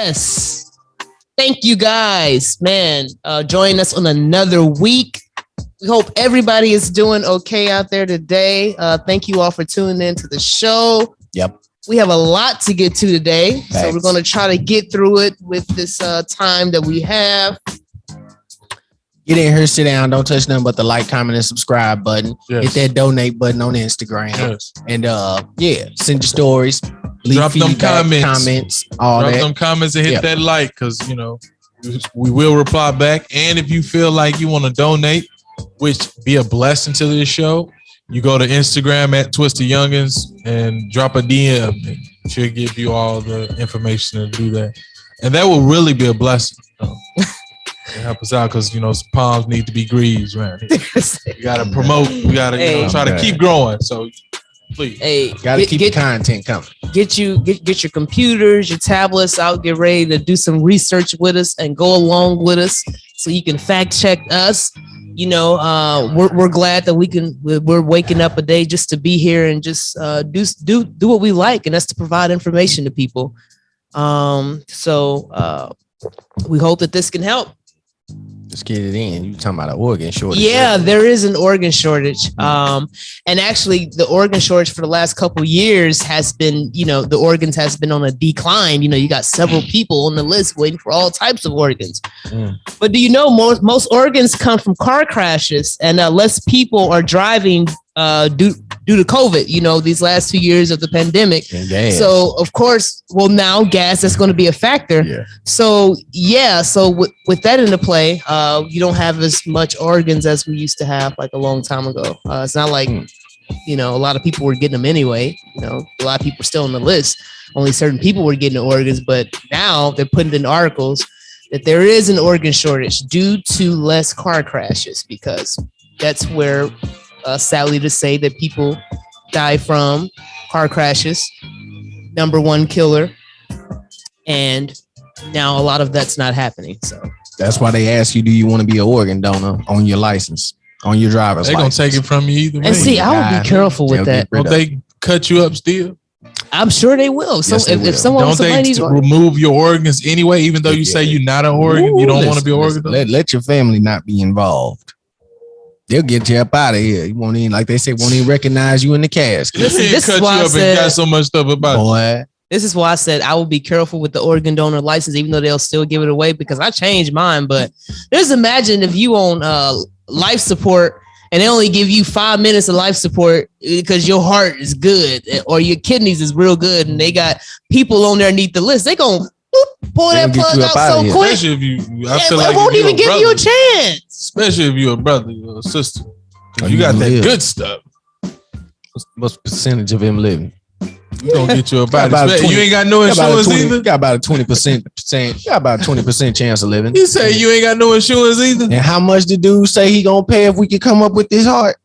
Yes. Thank you guys, man. Join us on another week. We hope everybody is doing okay out there today. Thank you all for tuning in to the show. Yep. We have a lot to get to today. Thanks. So we're going to try to get through it with this time that we have. Get in here, sit down. Don't touch nothing but the like, comment, and subscribe button. Yes. Hit that donate button on Instagram. Yes. And send your stories. Leave Drop them feedback, comments. all Drop that. them comments and hit that like, because we will reply back. And if you feel like you want to donate, which be a blessing to this show, you go to Instagram at TwistedYounginz and drop a DM. And she'll give you all the information to do that. And that will really be a blessing. Help us out, because palms need to be greased, man. We gotta promote. We gotta try to keep growing. So please, gotta keep the content coming. Get your computers, your tablets out. Get ready to do some research with us and go along with us, so you can fact check us. We're glad that we're waking up a day just to be here and just do what we like, and that's to provide information to people. So we hope that this can help. Let's get it in. You talking about an organ shortage? Yeah, there is an organ shortage. And actually, the organ shortage for the last couple of years has been, the organs has been on a decline. You got several people on the list waiting for all types of organs. But do you know most organs come from car crashes, and less people are driving due to COVID, these last 2 years of the pandemic. So of course, now gas is going to be a factor. Yeah. So with that into play, you don't have as much organs as we used to have like a long time ago. It's not like, a lot of people were getting them anyway. A lot of people are still on the list. Only certain people were getting the organs, but now they're putting in articles that there is an organ shortage due to less car crashes, because that's where sadly to say that people die from car crashes, number one killer, and now a lot of that's not happening. So that's why they ask you, do you want to be an organ donor on your license, on your driver's license? They're gonna take it from you either way. And see, I would be careful with that. Don't they cut you up still? I'm sure they will. So Yes, if someone don't they remove your organs anyway, even though you say you're not an organ, you don't want to be an organ donor? Let your family not be involved. They'll get you up out of here. You won't even, like they say, won't even recognize you in the casket. This cut is why you up and got so much stuff about boy. This is why I said I will be careful with the organ donor license, even though they'll still give it away, because I changed mine. But just imagine if you own life support and they only give you 5 minutes of life support because your heart is good or your kidneys is real good, and they got people on there underneath the list. They gonna pull that plug out so quick. Especially if you, I feel it like won't even give you a chance. Especially if you're a brother or a sister. You got that good stuff. What's the percentage of him living? You gonna get you a body. You ain't got no insurance either. You got about a 20%. You got about a 20% chance of living. You say you ain't got no insurance either. And how much the dude say he gonna pay if we can come up with this heart?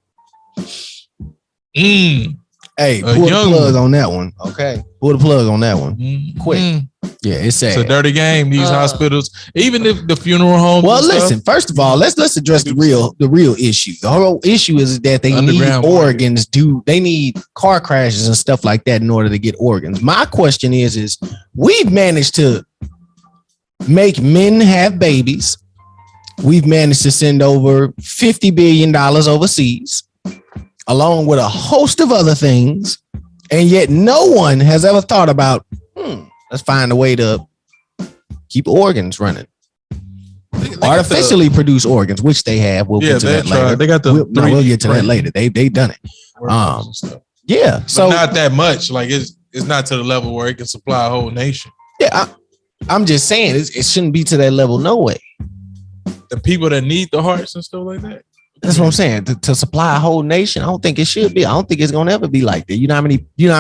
Hey, pull the plug on that one. Okay, pull the plug on that one. Quick. Yeah, it's sad. It's a dirty game. These hospitals, even if the funeral homes. Well, listen. First of all, let's address the real issue. The whole issue is that they need organs. They need car crashes and stuff like that in order to get organs? My question is we've managed to make men have babies. We've managed to send over $50 billion overseas, along with a host of other things, and yet no one has ever thought about, let's find a way to keep organs running. Artificially produce organs, which they have. We'll get to that later. They got the we'll get to that later. They've done it. Yeah. So but not that much. Like it's not to the level where it can supply a whole nation. Yeah, I'm just saying it shouldn't be to that level. No way. The people that need the hearts and stuff like that. That's what I'm saying. To supply a whole nation, I don't think it should be. I don't think it's gonna ever be like that. You know how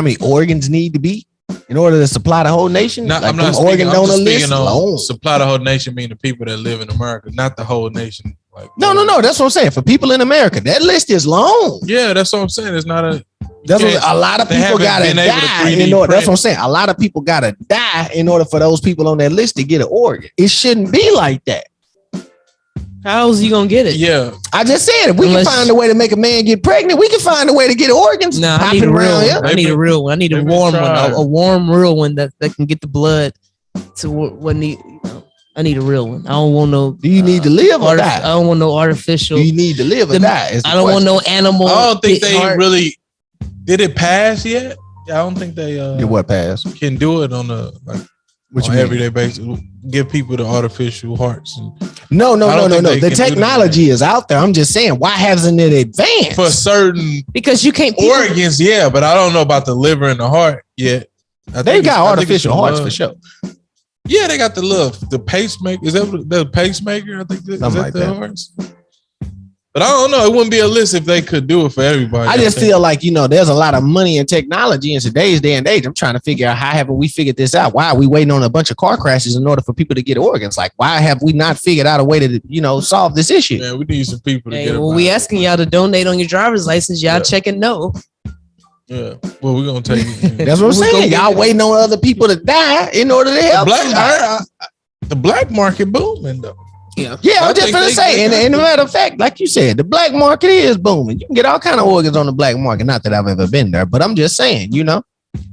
many organs need to be in order to supply the whole nation? No, I'm not speaking, I'm just speaking on supply the whole nation, meaning the people that live in America, not the whole nation. Like no. That's what I'm saying. For people in America, that list is long. Yeah, that's what I'm saying. It's not a. That's what, a lot of people gotta die in order. That's what I'm saying. A lot of people gotta die in order for those people on that list to get an organ. It shouldn't be like that. How's he gonna get it? Yeah, I just said if we can find a way to make a man get pregnant, we can find a way to get organs. I need a real one. I need a warm one, a warm real one that can get the blood to what need. I need a real one. I don't want no. Do you need to live or die? I don't want no artificial. Do you need to live or die? I don't want no animal. I don't think they really did it pass yet. Yeah, I don't think they did what pass can do it on a everyday basis. Give people the artificial hearts. No. The technology is out there. I'm just saying, why hasn't it advanced for certain? Because you can't organs, yeah, but I don't know about the liver and the heart yet. They got artificial hearts for sure. Yeah, they got the pacemaker. Is that the pacemaker? I think is that the hearts. But I don't know. It wouldn't be a list if they could do it for everybody. I just feel like, there's a lot of money and technology in today's day and age. I'm trying to figure out how haven't we figured this out? Why are we waiting on a bunch of car crashes in order for people to get organs? Like, why have we not figured out a way to, solve this issue? Yeah, we need some people to get it. Well, we asking y'all to donate on your driver's license. Y'all checking no. Yeah. Well, we're going to take it. That's what I'm saying. Y'all waiting on other people to die in order to help. The black market booming, though. Yeah, I'm just gonna say, and a matter of fact, like you said, the black market is booming. You can get all kind of organs on the black market. Not that I've ever been there, but I'm just saying,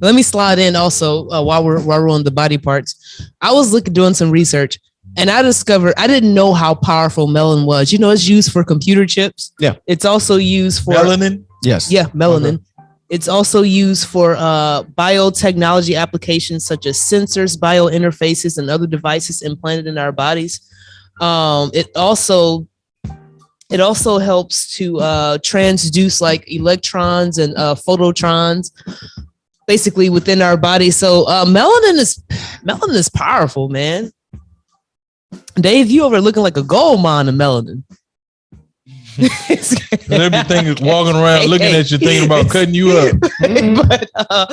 Let me slide in also while we're on the body parts. I was doing some research, and I discovered I didn't know how powerful melanin was. It's used for computer chips. Yeah, it's also used for melanin. Yes, yeah, melanin. Okay. It's also used for biotechnology applications such as sensors, biointerfaces, and other devices implanted in our bodies. It also helps to transduce like electrons and phototrons basically within our body. So melanin is powerful, man. Dave, you over looking like a gold mine of melanin. Everything is walking around looking at you, thinking about cutting you up.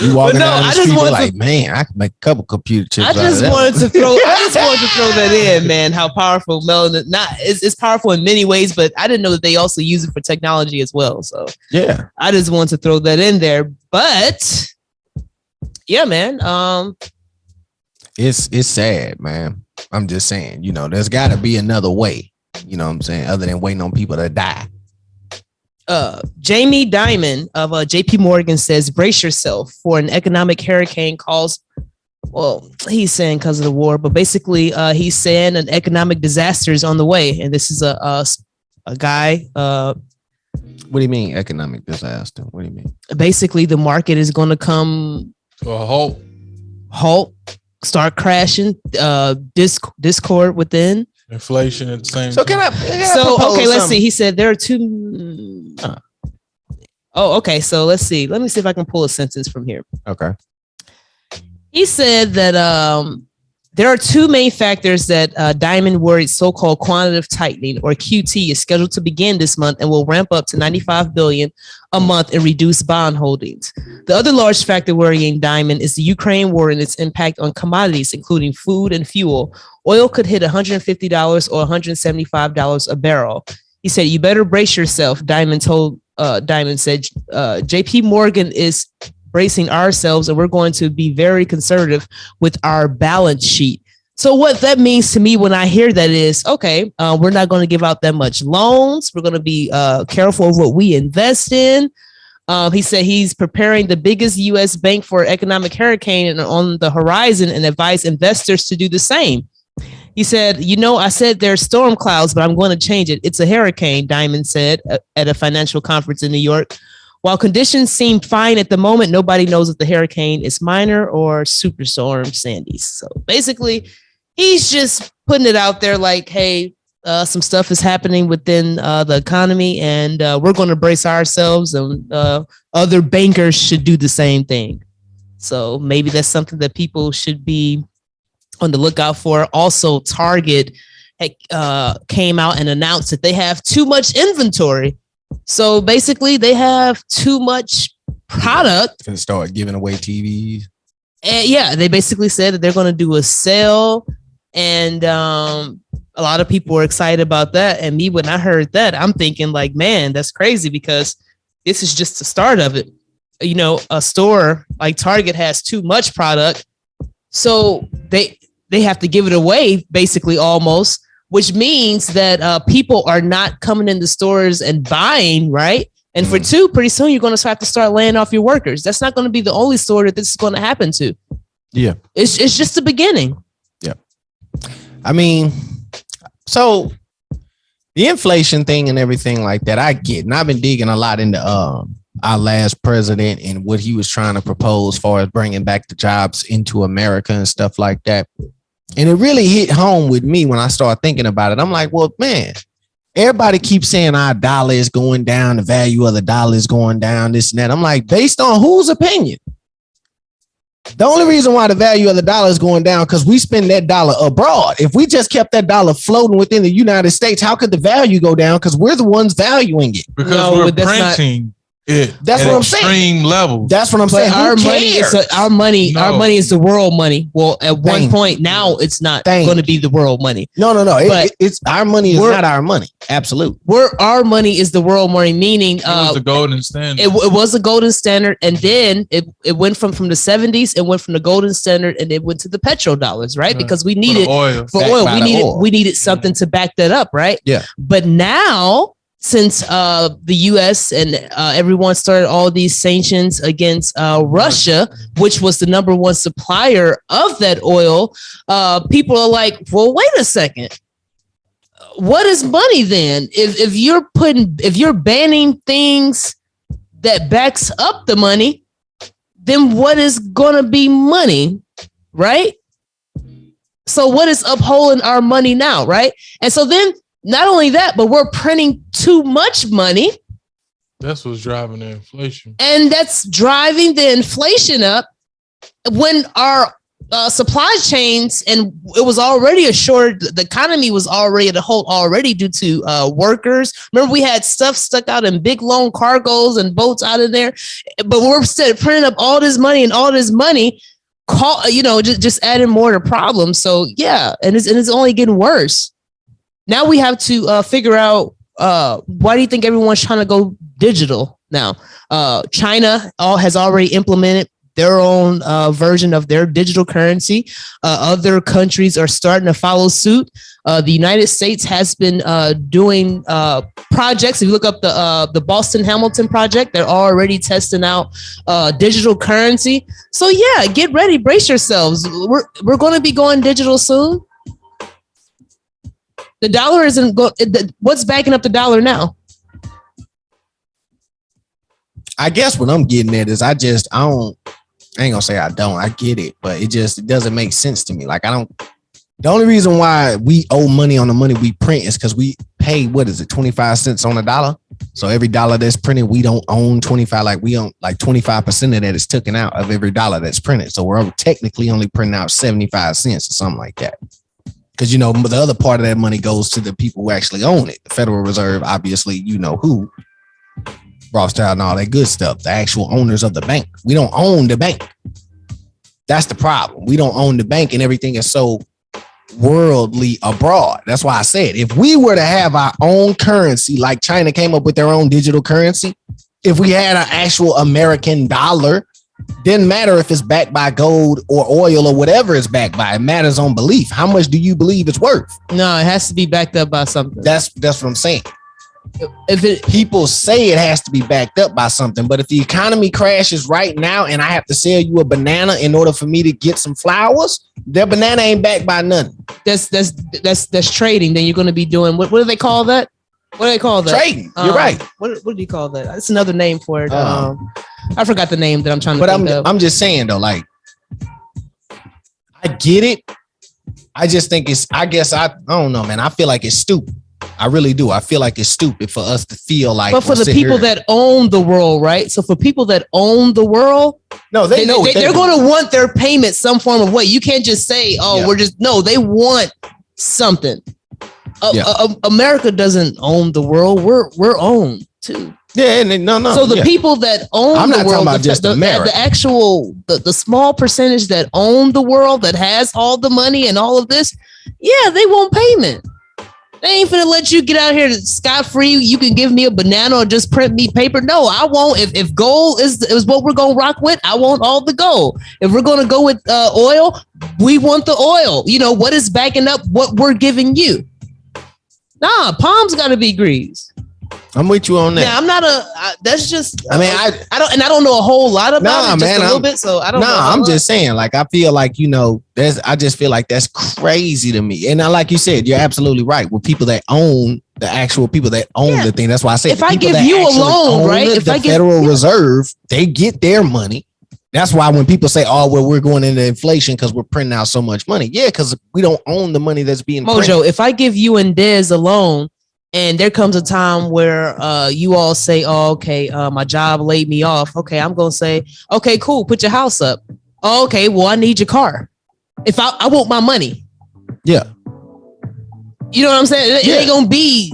You walking down the street like, man, I can make a couple computer chips. I just wanted to throw that in, man. How powerful melanin it's powerful in many ways, but I didn't know that they also use it for technology as well. So yeah, I just wanted to throw that in there. But yeah, man. It's sad, man. I'm just saying, there's got to be another way. You know what I'm saying? Other than waiting on people to die. Jamie Dimon of JP Morgan says, brace yourself for an economic hurricane he's saying because of the war, but basically he's saying an economic disaster is on the way. And this is a guy. What do you mean economic disaster? What do you mean? Basically, the market is going to come to a halt, start crashing, discord within. Inflation at the same time. Okay, let's see. He said there are two. Oh, okay. So let's see. Let me see if I can pull a sentence from here. Okay. He said that there are two main factors that Diamond worried so-called quantitative tightening, or QT, is scheduled to begin this month and will ramp up to $95 billion a month in reduced bond holdings. The other large factor worrying Diamond is the Ukraine war and its impact on commodities, including food and fuel. Oil could hit $150 or $175 a barrel. He said, "You better brace yourself." Diamond said, "JP Morgan is bracing ourselves, and we're going to be very conservative with our balance sheet." So what that means to me when I hear that is, okay, we're not going to give out that much loans. We're going to be careful of what we invest in. He said he's preparing the biggest U.S. bank for economic hurricane on the horizon and advised investors to do the same. He said, I said there's storm clouds, but I'm going to change it. It's a hurricane, Diamond said at a financial conference in New York. While conditions seem fine at the moment, nobody knows if the hurricane is minor or superstorm Sandy. So basically, he's just putting it out there like, hey, some stuff is happening within the economy, and we're going to brace ourselves, and other bankers should do the same thing. So maybe that's something that people should be on the lookout for. Also, Target came out and announced that they have too much inventory. So basically, they have too much product. Gonna start giving away TVs. And yeah, they basically said that they're going to do a sale, and a lot of people were excited about that. And me, when I heard that, I'm thinking like, man, that's crazy, because this is just the start of it. A store like Target has too much product, so they have to give it away, basically, almost. Which means that people are not coming into stores and buying, right? And for two, pretty soon you're going to have to start laying off your workers. That's not going to be the only store that this is going to happen to. Yeah, it's just the beginning. I mean, so the inflation thing and everything like that, I get. And I've been digging a lot into our last president and what he was trying to propose as far as bringing back the jobs into America and stuff like that. And it really hit home with me when I started thinking about it. I'm like, well, man, everybody keeps saying our dollar is going down, the value of the dollar is going down, this and that. I'm like, based on whose opinion? The only reason why the value of the dollar is going down because we spend that dollar abroad. If we just kept that dollar floating within the United States, how could the value go down? Because we're the ones valuing it. Because we're printing it. That's what I'm saying. Extreme levels. That's what I'm saying. Our money, our money is the world money. Well, at one point now, it's not going to be the world money. No. It's our money is not our money. Absolutely. Our money is the world money, meaning it was the golden standard. It was a golden standard, and then it went from the 70s. It went from the golden standard, and it went to the petrodollars, right? Because we needed oil. We needed something to back that up, right? Yeah. But now, since the U.S. and everyone started all these sanctions against Russia, which was the number one supplier of that oil, people are like, well, wait a second. What is money then? If you're banning things that backs up the money, then what is gonna be money, right? So what is upholding our money now, right? And so then not only that, but we're printing too much money. That's what's driving the inflation. And that's driving the inflation up when our supply chains, and it was already a short, the economy was already at a halt already due to workers. Remember, we had stuff stuck out in big long cargoes and boats out of there, but we're instead printing up all this money just adding more to problems. So yeah, and it's only getting worse. Now we have to figure out why do you think everyone's trying to go digital now? China has already implemented their own version of their digital currency. Other countries are starting to follow suit. The United States has been doing projects. If you look up the Boston Hamilton project, they're already testing out digital currency. So yeah, get ready, brace yourselves. We're going to be going digital soon. The dollar isn't what's backing up the dollar now? I guess what I'm getting at is I ain't gonna say I don't. I get it, but it doesn't make sense to me. Like the only reason why we owe money on the money we print is because we pay, 25 cents on a dollar. So every dollar that's printed, we don't own 25. Like we own like 25% of that is taken out of every dollar that's printed. So we're technically only printing out 75 cents or something like that. Because, the other part of that money goes to the people who actually own it. The Federal Reserve, obviously, who, Rothschild and all that good stuff, the actual owners of the bank. We don't own the bank. That's the problem. We don't own the bank, and everything is so worldly abroad. That's why I said, if we were to have our own currency, like China came up with their own digital currency, if we had an actual American dollar, didn't matter if it's backed by gold or oil or whatever it's backed by. It matters on belief. How much do you believe it's worth? No, it has to be backed up by something. That's what I'm saying. People say it has to be backed up by something, but if the economy crashes right now and I have to sell you a banana in order for me to get some flowers, that banana ain't backed by nothing. That's trading. Then you're going to be doing what do they call that? What do they call that? Trading. You're right. What do you call that? That's another name for it. I forgot the name that I'm trying to think of. I'm just saying though, like, I get it. I just think I don't know, man. I feel like it's stupid. I really do. I feel like it's stupid for us to feel like. But for the people that own the world, right? So for people that own the world, no, they know they're going to want their payment some form of way. You can't just say, they want something. America doesn't own the world. We're owned too. Yeah, no. So the people that own the world, the actual small percentage that own the world, that has all the money and all of this, yeah, they want payment. They ain't finna let you get out here scot-free. You can give me a banana or just print me paper. No, I won't. If gold is what we're gonna rock with, I want all the gold. If we're gonna go with oil, we want the oil. What is backing up what we're giving you? Nah, palms gotta be greased. I'm with you on that. Yeah, I'm not that's just. I mean, I don't know a whole lot about it. Just a little bit. So I don't. know I'm just saying. Like, I feel like I just feel like that's crazy to me. And like you said, you're absolutely right. With people that own the actual people that own the thing. That's why I say if I give you a loan, right? If the Federal Reserve, they get their money. That's why when people say, "Oh, well, we're going into inflation because we're printing out so much money," yeah, because we don't own the money that's being Mojo. printed. If I give you and Dez a loan, and there comes a time where you all say, "Oh, okay, my job laid me off." Okay, I'm gonna say, "Okay, cool, put your house up." Oh, okay, well, I need your car. If I want my money, yeah, you know what I'm saying. It ain't gonna be.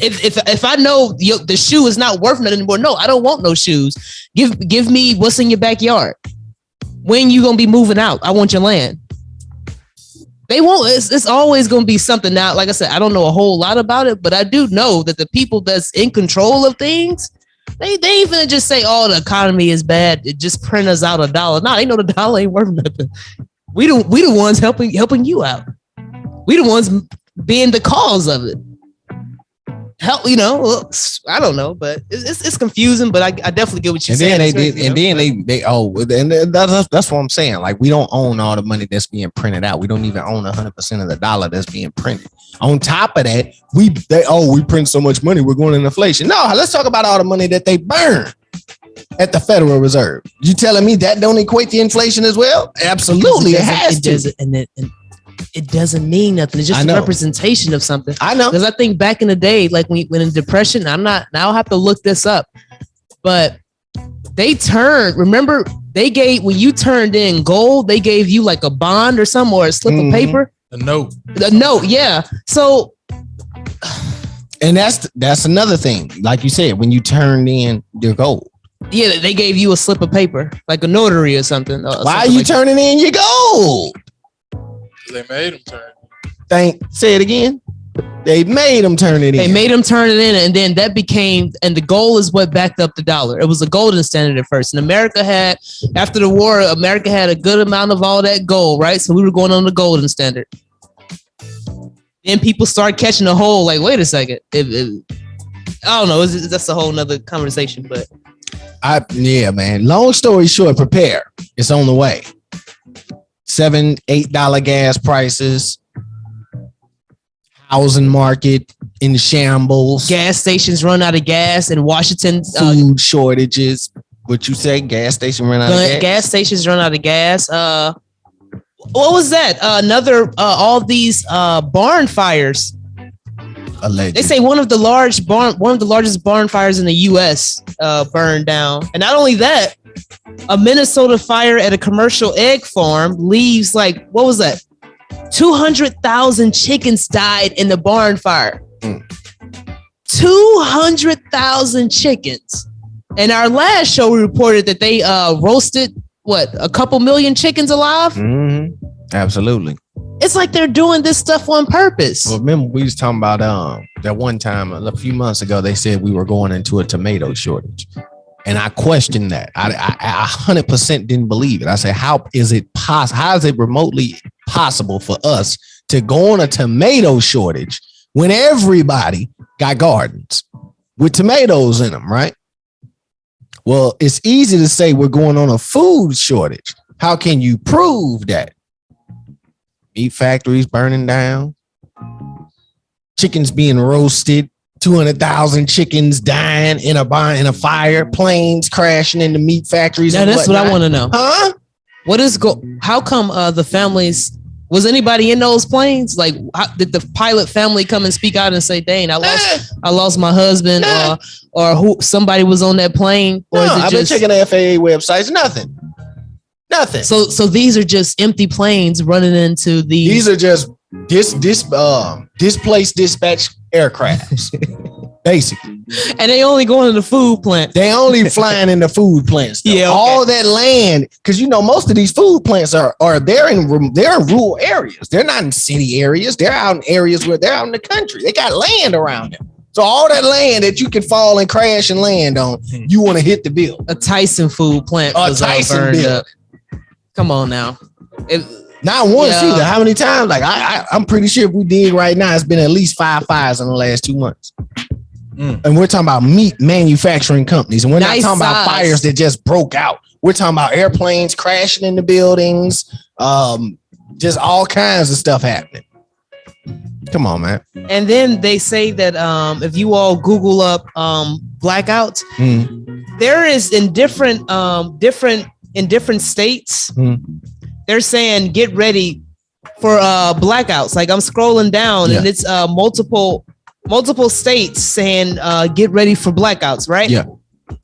If I know the shoe is not worth nothing anymore, no, I don't want no shoes. Give me what's in your backyard. When you gonna be moving out? I want your land. They won't. It's always gonna be something. Now, like I said, I don't know a whole lot about it, but I do know that the people that's in control of things, they ain't gonna just say, "Oh, the economy is bad. It just print us out $1." No, they know the dollar ain't worth nothing. We the ones helping you out. We the ones being the cause of it. Help, I don't know, but it's confusing. But I definitely get what you're saying. That's what I'm saying. Like, we don't own all the money that's being printed out. We don't even own 100% of the dollar that's being printed. On top of that, we print so much money, we're going into inflation. No, let's talk about all the money that they burn at the Federal Reserve. You telling me that don't equate to inflation as well? Absolutely, it has to. It doesn't mean nothing. It's just a representation of something. I know. Because I think back in the day, like when in depression, I'll have to look this up. But remember, when you turned in gold, they gave you like a bond or something, or a slip of paper. A note. A note, yeah. So, and that's another thing. Like you said, when you turned in your gold. Yeah, they gave you a slip of paper, like a notary or something. Why are you turning in your gold? They made them turn. Say it again. They made them turn it in. They made them turn it in, and then that became, and the gold is what backed up the dollar. It was a golden standard at first. And after the war, America had a good amount of all that gold, right? So we were going on the golden standard. Then people start catching a hold, like, wait a second. I don't know. That's a whole nother conversation, but. Yeah, man. Long story short, prepare. It's on the way. $7-8 gas prices, housing market in shambles, gas stations run out of gas in Washington, food shortages. What you say? Gas station run out of gas? Gas stations run out of gas. What was that? All these barn fires. Allegedly. They say one of the largest barn fires in the U.S. Burned down, and not only that. A Minnesota fire at a commercial egg farm leaves 200,000 chickens died in the barn fire. 200,000 chickens. In our last show, we reported that they roasted a couple million chickens alive. Mm-hmm. Absolutely. It's like they're doing this stuff on purpose. Well, remember we was talking about that one time a few months ago. They said we were going into a tomato shortage. And I questioned that. I 100% didn't believe it. I said, how is it possible? How is it remotely possible for us to go on a tomato shortage when everybody got gardens with tomatoes in them, right? Well, it's easy to say we're going on a food shortage. How can you prove that? Meat factories burning down, chickens being roasted, 200,000 chickens dying in a fire, planes crashing into meat factories. Now, that's what I want to know. Huh? How come the families, was anybody in those planes? Like, did the pilot family come and speak out and say, "Dang, I lost my husband," or somebody was on that plane? Or is it I've been checking the FAA websites. Nothing. So these are just empty planes running into the. These are just displaced dispatch aircrafts, basically. And they only going to the food plant. They only flying in the food plants. Though. Yeah, okay. All that land, because most of these food plants are they're in rural areas. They're not in city areas. They're out in areas where they're out in the country. They got land around them. So all that land that you can fall and crash and land on, you want to hit the bill. A Tyson food plant was all burned up. Come on now. Not once either. How many times? Like I'm pretty sure if we dig right now, it's been at least 5 fires in the last 2 months. And we're talking about meat manufacturing companies. And we're not talking about fires that just broke out. We're talking about airplanes crashing into buildings. Just all kinds of stuff happening. Come on, man. And then they say that if you all Google up blackouts, there is in different states, they're saying get ready for blackouts. Like I'm scrolling down and it's multiple states saying get ready for blackouts, right? Yeah.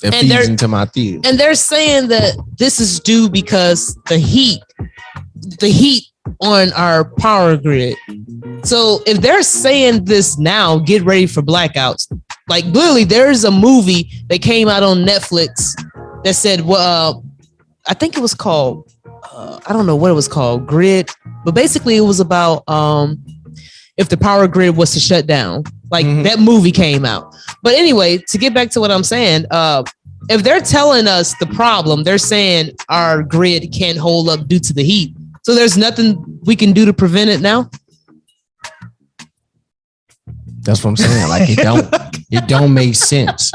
It feeds into my theory. And they're saying that this is due because the heat on our power grid. So if they're saying this now, get ready for blackouts. Like literally, there's a movie that came out on Netflix that said, well, I think it was called, I don't know what it was called, Grid, but basically it was about if the power grid was to shut down. Like that movie came out. But anyway, to get back to what I'm saying, if they're telling us the problem, they're saying our grid can't hold up due to the heat. So there's nothing we can do to prevent it now. That's what I'm saying. Like it don't make sense.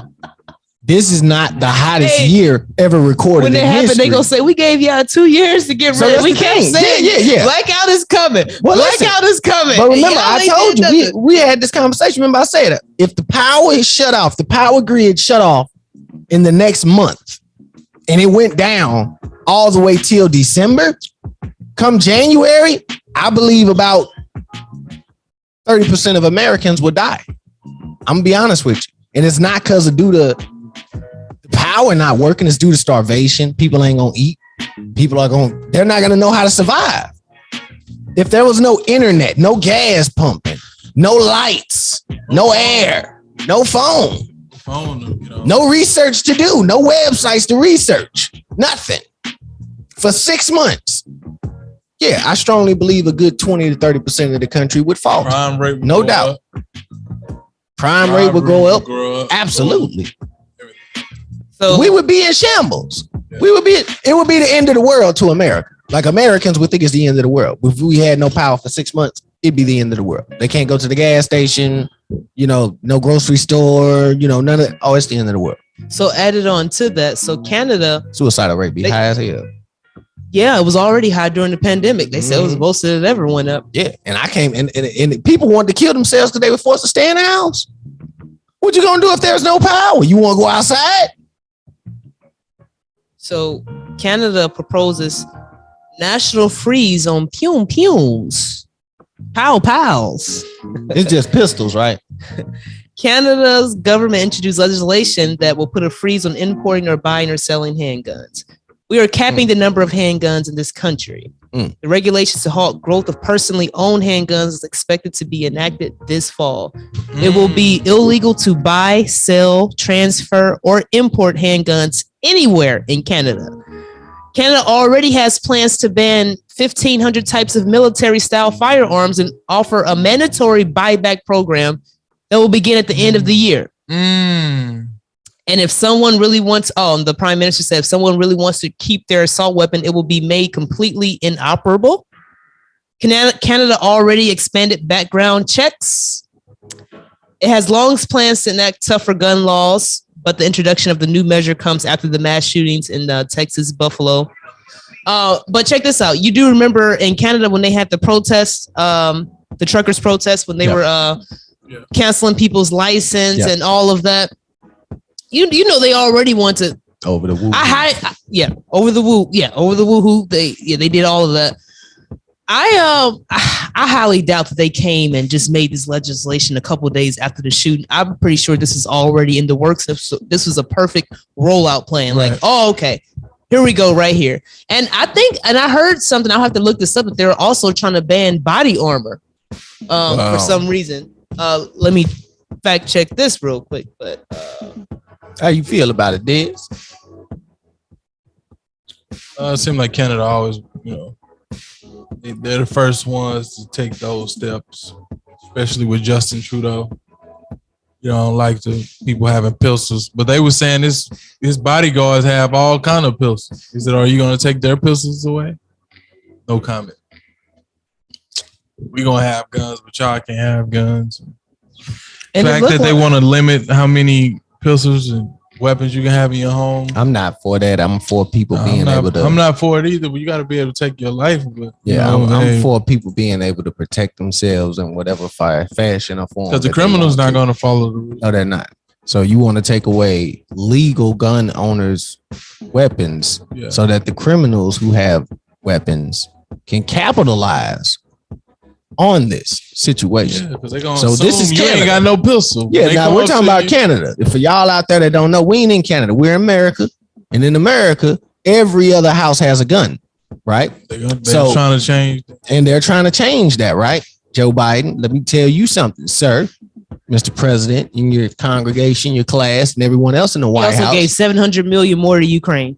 This is not the hottest year ever recorded. When it happened, they gonna say we gave y'all 2 years to get ready. We can't say blackout is coming. Well, blackout is coming. But remember, I told you we had this conversation. Remember, I said if the power is shut off, the power grid shut off in the next month, and it went down all the way till December. Come January, I believe about 30% of Americans will die. I'm gonna be honest with you. And it's not because of due to the power not working, it's due to starvation. People ain't gonna eat. They're not gonna know how to survive. If there was no internet, no gas pumping, no lights, no air, no phone, no research to do, no websites to research, nothing. For 6 months. Yeah, I strongly believe a good 20 to 30% of the country would fall. Crime rate would no doubt. Crime rate would go up. Absolutely. So we would be in shambles. Yeah. It would be the end of the world to America. Like Americans would think it's the end of the world. If we had no power for 6 months, it'd be the end of the world. They can't go to the gas station, no grocery store, none of it. Oh, it's the end of the world. So added on to that, so Canada suicidal rate be high as hell. Yeah, it was already high during the pandemic. They said it was most of it ever went up. Yeah, and I came and people wanted to kill themselves because they were forced to stay in the house. What you gonna do if there's no power? You want to go outside? So Canada proposes national freeze on pews. Pows. It's just pistols, right? Canada's government introduced legislation that will put a freeze on importing or buying or selling handguns. We are capping the number of handguns in this country. The regulations to halt growth of personally owned handguns is expected to be enacted this fall. It will be illegal to buy, sell, transfer, or import handguns anywhere in Canada. Canada already has plans to ban 1,500 types of military-style firearms and offer a mandatory buyback program that will begin at the end of the year. And if someone really wants, the prime minister said, if someone really wants to keep their assault weapon, it will be made completely inoperable. Canada already expanded background checks. It has long plans to enact tougher gun laws, but the introduction of the new measure comes after the mass shootings in Texas, Buffalo. But check this out. You do remember in Canada when they had the protests, the truckers' protests, when they were canceling people's license and all of that. You know they already want to over the woo. Over the woo. Yeah, over the woohoo. They did all of that. I highly doubt that they came and just made this legislation a couple of days after the shooting. I'm pretty sure this is already in the works. This was a perfect rollout plan. Right. Like, okay, here we go right here. And I heard something. I'll have to look this up. But they're also trying to ban body armor for some reason. Let me fact check this real quick. But how you feel about it, Diz? It seemed like Canada always, they're the first ones to take those steps, especially with Justin Trudeau. You don't like the people having pistols, but they were saying his bodyguards have all kind of pistols. He said, "Are you going to take their pistols away?" No comment. We gonna have guns, but y'all can't have guns. And the fact that they want to limit how many pistols and weapons you can have in your home. I'm not for that. I'm for people being able to. I'm not for it either, but you got to be able to take your life. But, yeah, I'm for people being able to protect themselves in whatever fashion or form. Because the criminal's not going to follow the rules. No, they're not. So you want to take away legal gun owners' weapons so that the criminals who have weapons can capitalize on this situation. Yeah, so this is Canada. You ain't got no pistol. Yeah, now we're talking about Canada. For y'all out there that don't know, we ain't in Canada. We're in America. And in America, every other house has a gun, right? They're trying to change. And they're trying to change that, right? Joe Biden, let me tell you something, sir. Mr. President, in your congregation, your class, and everyone else in the White House. He also gave $700 million more to Ukraine.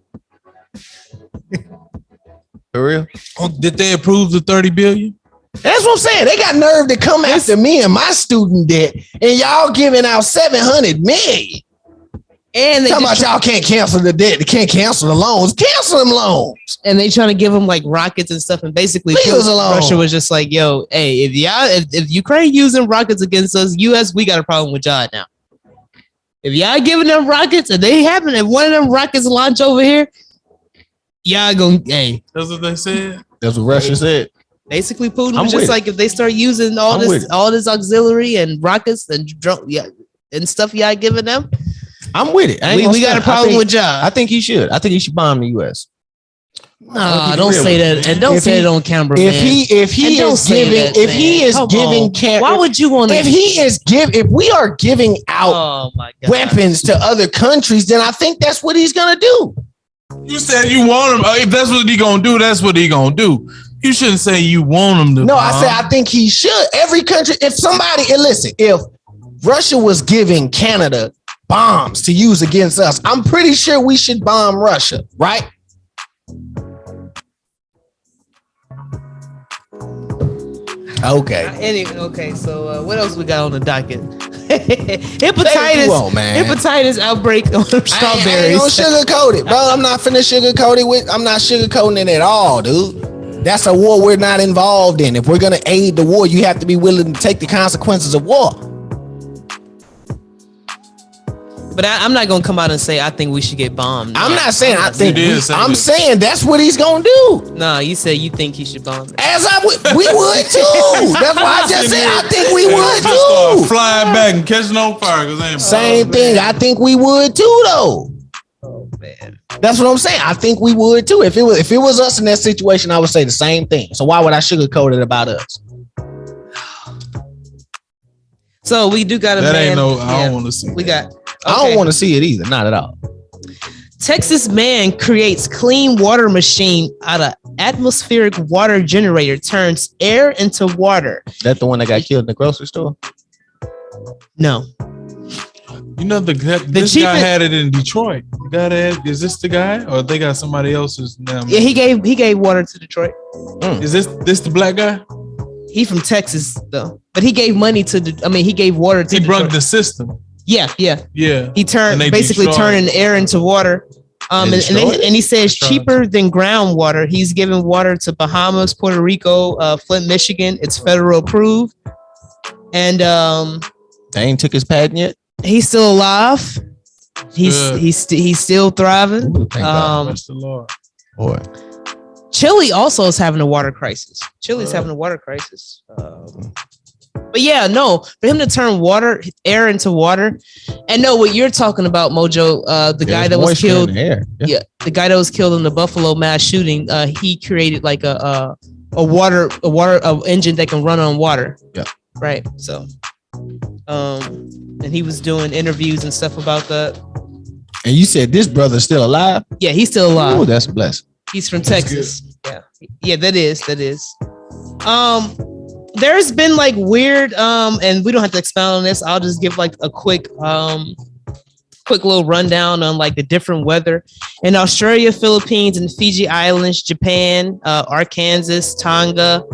For real? Oh, did they approve the $30 billion? That's what I'm saying. They got nerve to come after me and my student debt, and y'all giving out $700 million. And they talking about y'all can't cancel the debt. They can't cancel the loans. Cancel them loans. And they trying to give them like rockets and stuff. And basically, Russia was just like, "Yo, hey, if Ukraine using rockets against us, U.S., we got a problem with y'all now. If y'all giving them rockets, and they happen, if one of them rockets launch over here, y'all gonna That's what they said. That's what Russia said. Basically, Putin was just like, if they start using all this auxiliary and rockets and and stuff y'all giving them, I'm with it. We got a problem with y'all. I think he should. I think he should bomb the U.S. Nah, don't say that, and don't say it on camera. If he is giving, why would you want to? If we are giving out weapons to other countries, then I think that's what he's gonna do. You said you want him. If that's what he gonna do, that's what he gonna do. You shouldn't say you want him to. No, I said I think he should. Every country, if Russia was giving Canada bombs to use against us, I'm pretty sure we should bomb Russia, right? Okay. So what else we got on the docket? Hepatitis outbreak on strawberries. I ain't gonna sugarcoat it, bro. I'm not sugarcoating it at all, dude. That's a war we're not involved in. If we're gonna aid the war, you have to be willing to take the consequences of war. But I'm not gonna come out and say I think we should get bombed. I'm not saying I think. I'm saying that's what he's gonna do. No, you said you think he should bomb. We would too. That's why I just said I think we would too. Flying back and catching on fire. Same thing. I think we would too, though. Oh man, that's what I'm saying. I think we would too. If it was us in that situation, I would say the same thing. So why would I sugarcoat it about us? So we do got a that man. Ain't no. I don't want to see. We got. Okay. I don't want to see it either. Not at all. Texas man creates clean water machine out of atmospheric water generator, turns air into water. That the one that got killed in the grocery store? No. You know this guy had it in Detroit. Is this the guy, or they got somebody else's now? Yeah, he gave water to Detroit. Is this the black guy? He from Texas though, but he gave money to. He gave water to. He broke the system. Yeah. He turning air into water. And he says cheaper than groundwater. He's giving water to Bahamas, Puerto Rico, Flint, Michigan. It's federal approved. And they ain't took his patent yet. He's still alive. He's still thriving. Ooh, bless the Lord. Boy. Chile also is having a water crisis. Chile's having a water crisis. But yeah, no, for him to turn air into water, and no, what you're talking about, Mojo, the guy that was killed, the guy that was killed in the Buffalo mass shooting, he created like a water engine that can run on water. Yeah, right. So, and he was doing interviews and stuff about that. And you said this brother's still alive? Yeah, he's still alive. Oh, that's a blessing. He's from Texas. Yeah, that is. There's been like weird, and we don't have to expound on this. I'll just give like a quick little rundown on like the different weather in Australia, Philippines, and Fiji Islands, Japan, Arkansas, Tonga.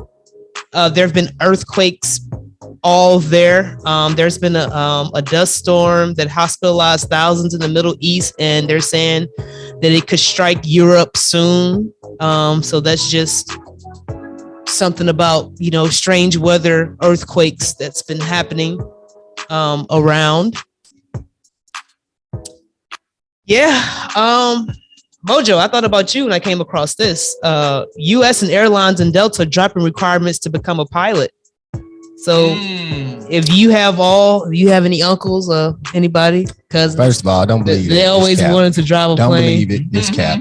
There have been earthquakes all there. There's been a dust storm that hospitalized thousands in the Middle East, and they're saying that it could strike Europe soon. So that's just something about, strange weather, earthquakes that's been happening. around. Yeah. Mojo, I thought about you when I came across this. U.S. and airlines and Delta dropping requirements to become a pilot. So if you have any uncles or anybody, cousins. First of all, don't believe it. They always wanted to drive a don't plane. Don't believe it. It's cap.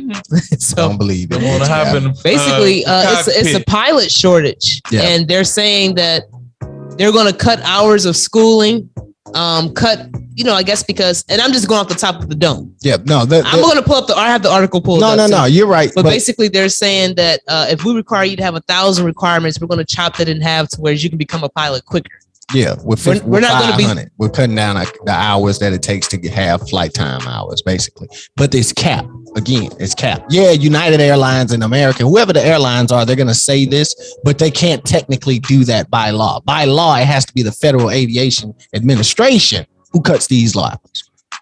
So don't believe it. What happened? Basically, it's a pilot shortage. Yeah. And they're saying that they're going to cut hours of schooling, I guess because, and I'm just going off the top of the dome. Yeah, no. I'm going to pull up I have the article pulled up. No, you're right. But basically they're saying that if we require you to have 1,000 requirements, we're going to chop that in half to where you can become a pilot quicker. Yeah, we're not going to be. We're cutting down the hours that it takes to have flight time hours, basically. But it's cap. Again, it's cap. Yeah, United Airlines and American, whoever the airlines are, they're going to say this, but they can't technically do that by law. By law, it has to be the Federal Aviation Administration who cuts these laws.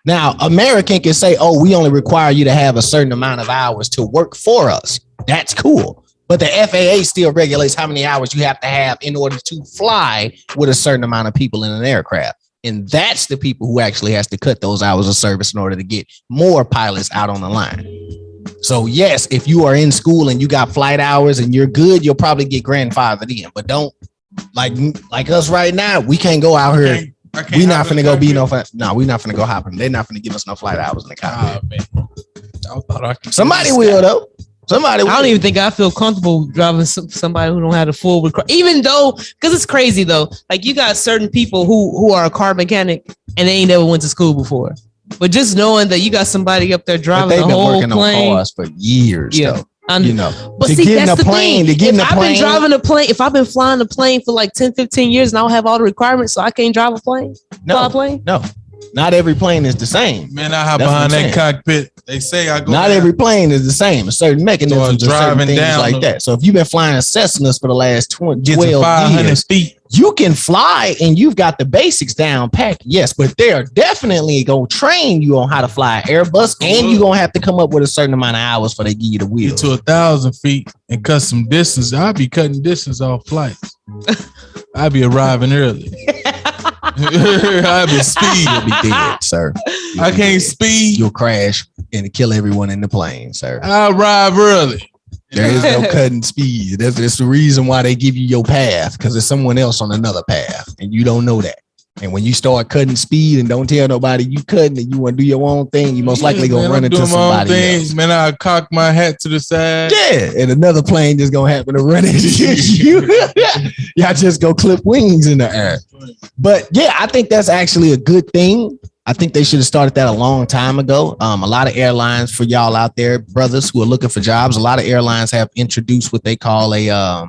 Now, American can say, "Oh, we only require you to have a certain amount of hours to work for us." That's cool. But the FAA still regulates how many hours you have to have in order to fly with a certain amount of people in an aircraft. And that's the people who actually has to cut those hours of service in order to get more pilots out on the line. So yes, if you are in school and you got flight hours and you're good, you'll probably get grandfathered in. But don't like us right now, we can't go out here. We're not finna go be no. No, we're not finna go hopping. They're not finna give us no flight hours in the cockpit. Somebody will though. I don't even think I feel comfortable driving somebody who don't have the full even though, because it's crazy though. Like you got certain people who are a car mechanic and they ain't never went to school before. But just knowing that you got somebody up there driving the whole plane. They've been working on cars for years though. But see, that's the thing. If I've been driving a plane, if I've been flying a plane for like 10, 15 years and I don't have all the requirements, so I can't drive a plane? No. Not every plane is the same. Man, I hop behind that cockpit. They say I go. Not every plane is the same. A certain mechanisms, certain things like that. So if you've been flying Cessnas for the last 12 years, feet. You can fly and you've got the basics down packed. Yes, but they're definitely going to train you on how to fly Airbus, and you're going to have to come up with a certain amount of hours for they give you the wheel. To 1,000 feet and cut some distance. I'll be cutting distance off flights. I'll be arriving early. I'll be speed. You'll be dead, sir. I can't speed. You'll crash and kill everyone in the plane, sir. I'll arrive early. There is no cutting speed. That's the reason why they give you your path, because there's someone else on another path and you don't know that. And when you start cutting speed and don't tell nobody you cutting and you want to do your own thing, you most likely gonna run into somebody else. Man, I cock my hat to the side. Yeah, and another plane just gonna happen to run into you. Y'all just go clip wings in the air. But yeah, I think that's actually a good thing. I think they should have started that a long time ago. A lot of airlines, for y'all out there, brothers who are looking for jobs, a lot of airlines have introduced what they call a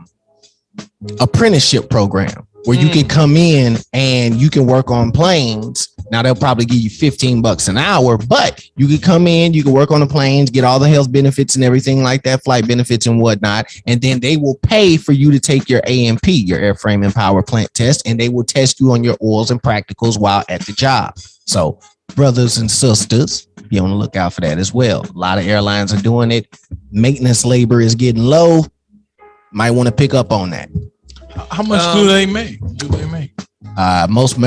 apprenticeship program, where you can come in and you can work on planes. Now they'll probably give you $15 an hour, but you can come in, you can work on the planes, get all the health benefits and everything like that, flight benefits and whatnot. And then they will pay for you to take your AMP, your airframe and power plant test, and they will test you on your oils and practicals while at the job. So brothers and sisters, be on the lookout for that as well. A lot of airlines are doing it. Maintenance labor is getting low. Might want to pick up on that. How much do they make? Most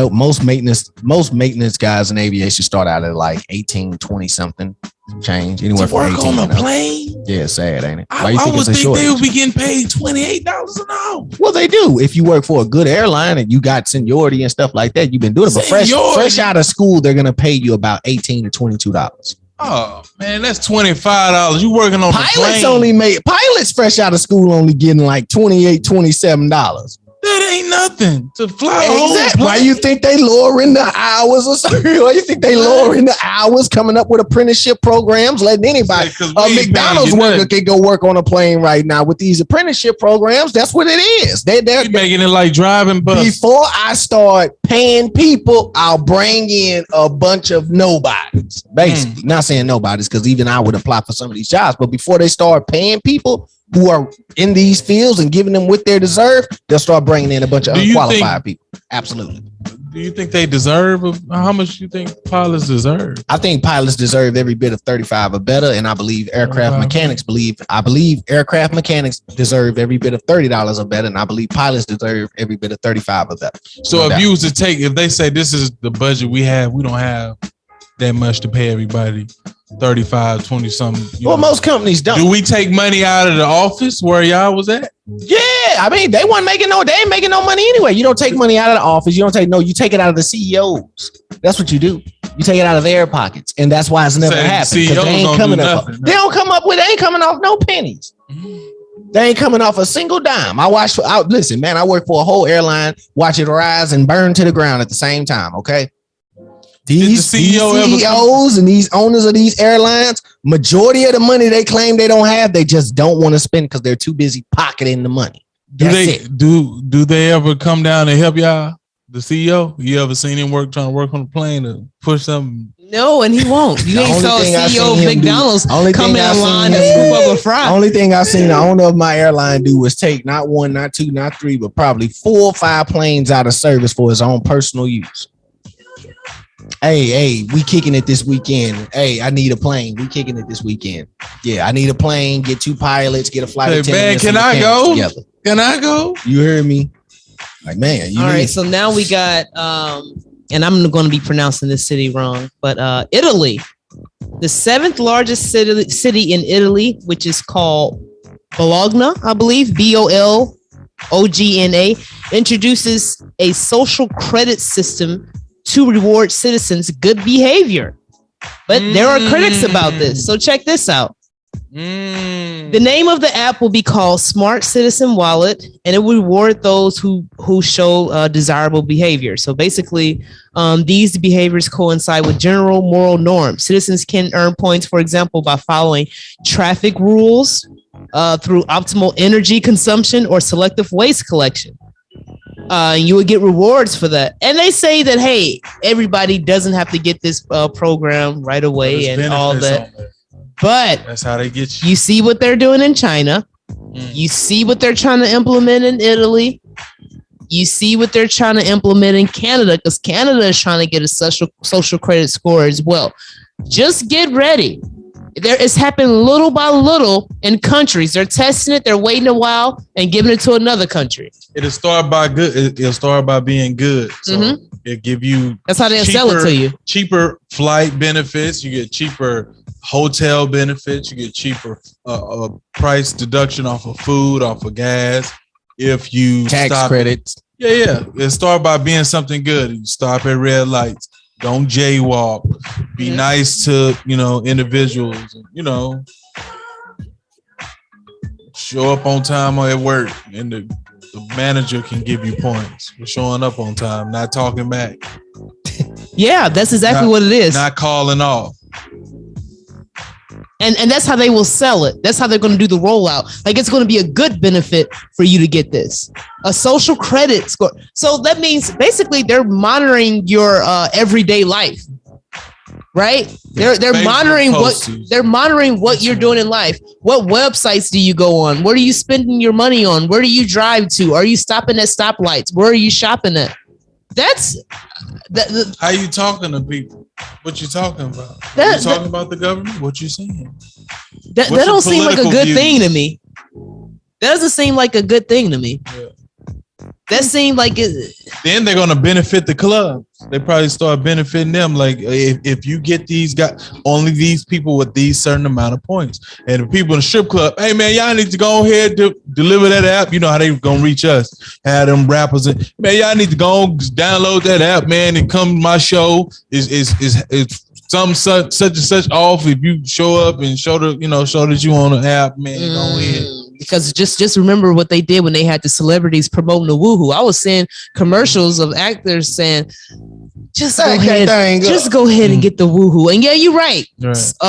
maintenance guys in aviation start out at like 18, 20 something change. Anywhere from 18 on a plane. Yeah, sad, ain't it? Why I would think they would be getting paid $28 an hour. Well, they do. If you work for a good airline and you got seniority and stuff like that, you've been doing it. But fresh out of school, they're gonna pay you about $18 to $22. Oh man, that's $25. You working on pilots fresh out of school only getting like $28, $27. That ain't nothing to fly. Exactly. Why you think they lowering the hours or something? Why you think they lowering the hours, coming up with apprenticeship programs, letting anybody? A McDonald's worker can go work on a plane right now with these apprenticeship programs. That's what it is. They're making it like driving bus. Before I start paying people, I'll bring in a bunch of nobodies. Basically, not saying nobodies, because even I would apply for some of these jobs. But before they start paying people who are in these fields and giving them what they deserve, they'll start bringing in a bunch of unqualified people. Absolutely. Do you think they deserve? How much do you think pilots deserve? I think pilots deserve every bit of 35 or better, and I believe aircraft mechanics aircraft mechanics deserve every bit of $30 or better, and I believe pilots deserve every bit of 35 or better. So if you was to take, if they say this is the budget we have, we don't have that much to pay everybody. 35, 20 something. Well, most companies don't. Do we take money out of the office where y'all was at? Yeah, I mean, they ain't making no money anyway. You don't take money out of the office. You take it out of the CEOs. That's what you do. You take it out of their pockets. And that's why it's never happened. They ain't coming off no pennies. They ain't coming off a single dime. Listen, man, I work for a whole airline, watch it rise and burn to the ground at the same time. Okay. These CEOs and these owners of these airlines, majority of the money they claim they don't have, they just don't want to spend because they're too busy pocketing the money. Do they ever come down and help y'all? The CEO? You ever seen him trying to work on the plane to push something? No, and he won't. You ain't saw CEO of McDonald's come in line and scoop up a fry. Only thing I seen the owner of my airline do was take not one, not two, not three, but probably 4 or 5 planes out of service for his own personal use. Hey, we kicking it this weekend. Hey, I need a plane. We kicking it this weekend. Yeah, I need a plane. Get 2 pilots. Get a flight attendant. Man, can I go? Together. Can I go? You heard me? Like, man. All right, so now we got, and I'm going to be pronouncing this city wrong, but Italy, the 7th largest city in Italy, which is called Bologna, I believe, Bologna, introduces a social credit system to reward citizens' good behavior. But there are critics about this. So check this out. The name of the app will be called Smart Citizen Wallet, and it will reward those who show desirable behavior. So basically, these behaviors coincide with general moral norms. Citizens can earn points, for example, by following traffic rules, through optimal energy consumption or selective waste collection. You would get rewards for that. And they say that, hey, everybody doesn't have to get this program right away and all that. But that's how they get you. You see what they're doing in China. You see what they're trying to implement in Italy. You see what they're trying to implement in Canada, because Canada is trying to get a social credit score as well. Just get ready. It's happening little by little in countries. They're testing it. They're waiting a while and giving it to another country. It'll start by good. It'll start by being good. So it'll give you. That's how they'll sell it to you. Cheaper flight benefits. You get cheaper hotel benefits. You get cheaper price deduction off of food, off of gas. If you tax credits. Yeah. It start by being something good. You stop at red lights. Don't jaywalk. Be nice to, individuals. Show up on time or at work, and the manager can give you points for showing up on time, not talking back. Yeah, that's exactly what it is. Not calling off. And that's how they will sell it. That's how they're going to do the rollout. Like, it's going to be a good benefit for you to get this. A social credit score. So that means basically they're monitoring your everyday life. Right? They're monitoring what you're doing in life. What websites do you go on? Where are you spending your money on? Where do you drive to? Are you stopping at stoplights? Where are you shopping at? How you talking to people? What you talking about? You talking about the government? What you saying? That don't seem like a good thing to me. That doesn't seem like a good thing to me. Yeah. That seemed like it. Then they're gonna benefit the clubs. They probably start benefiting them. Like, if you get these guys, only these people with these certain amount of points, and the people in the strip club, hey man, y'all need to go ahead to deliver that app. You know how they gonna reach us? Have them rappers, man, y'all need to go download that app, man, and come to my show. Is some such and such off if you show up and show that you on the app, man. Go ahead. Because just remember what they did when they had the celebrities promoting the woohoo. I was seeing commercials of actors saying, just go ahead and get the woohoo. And yeah, you're right.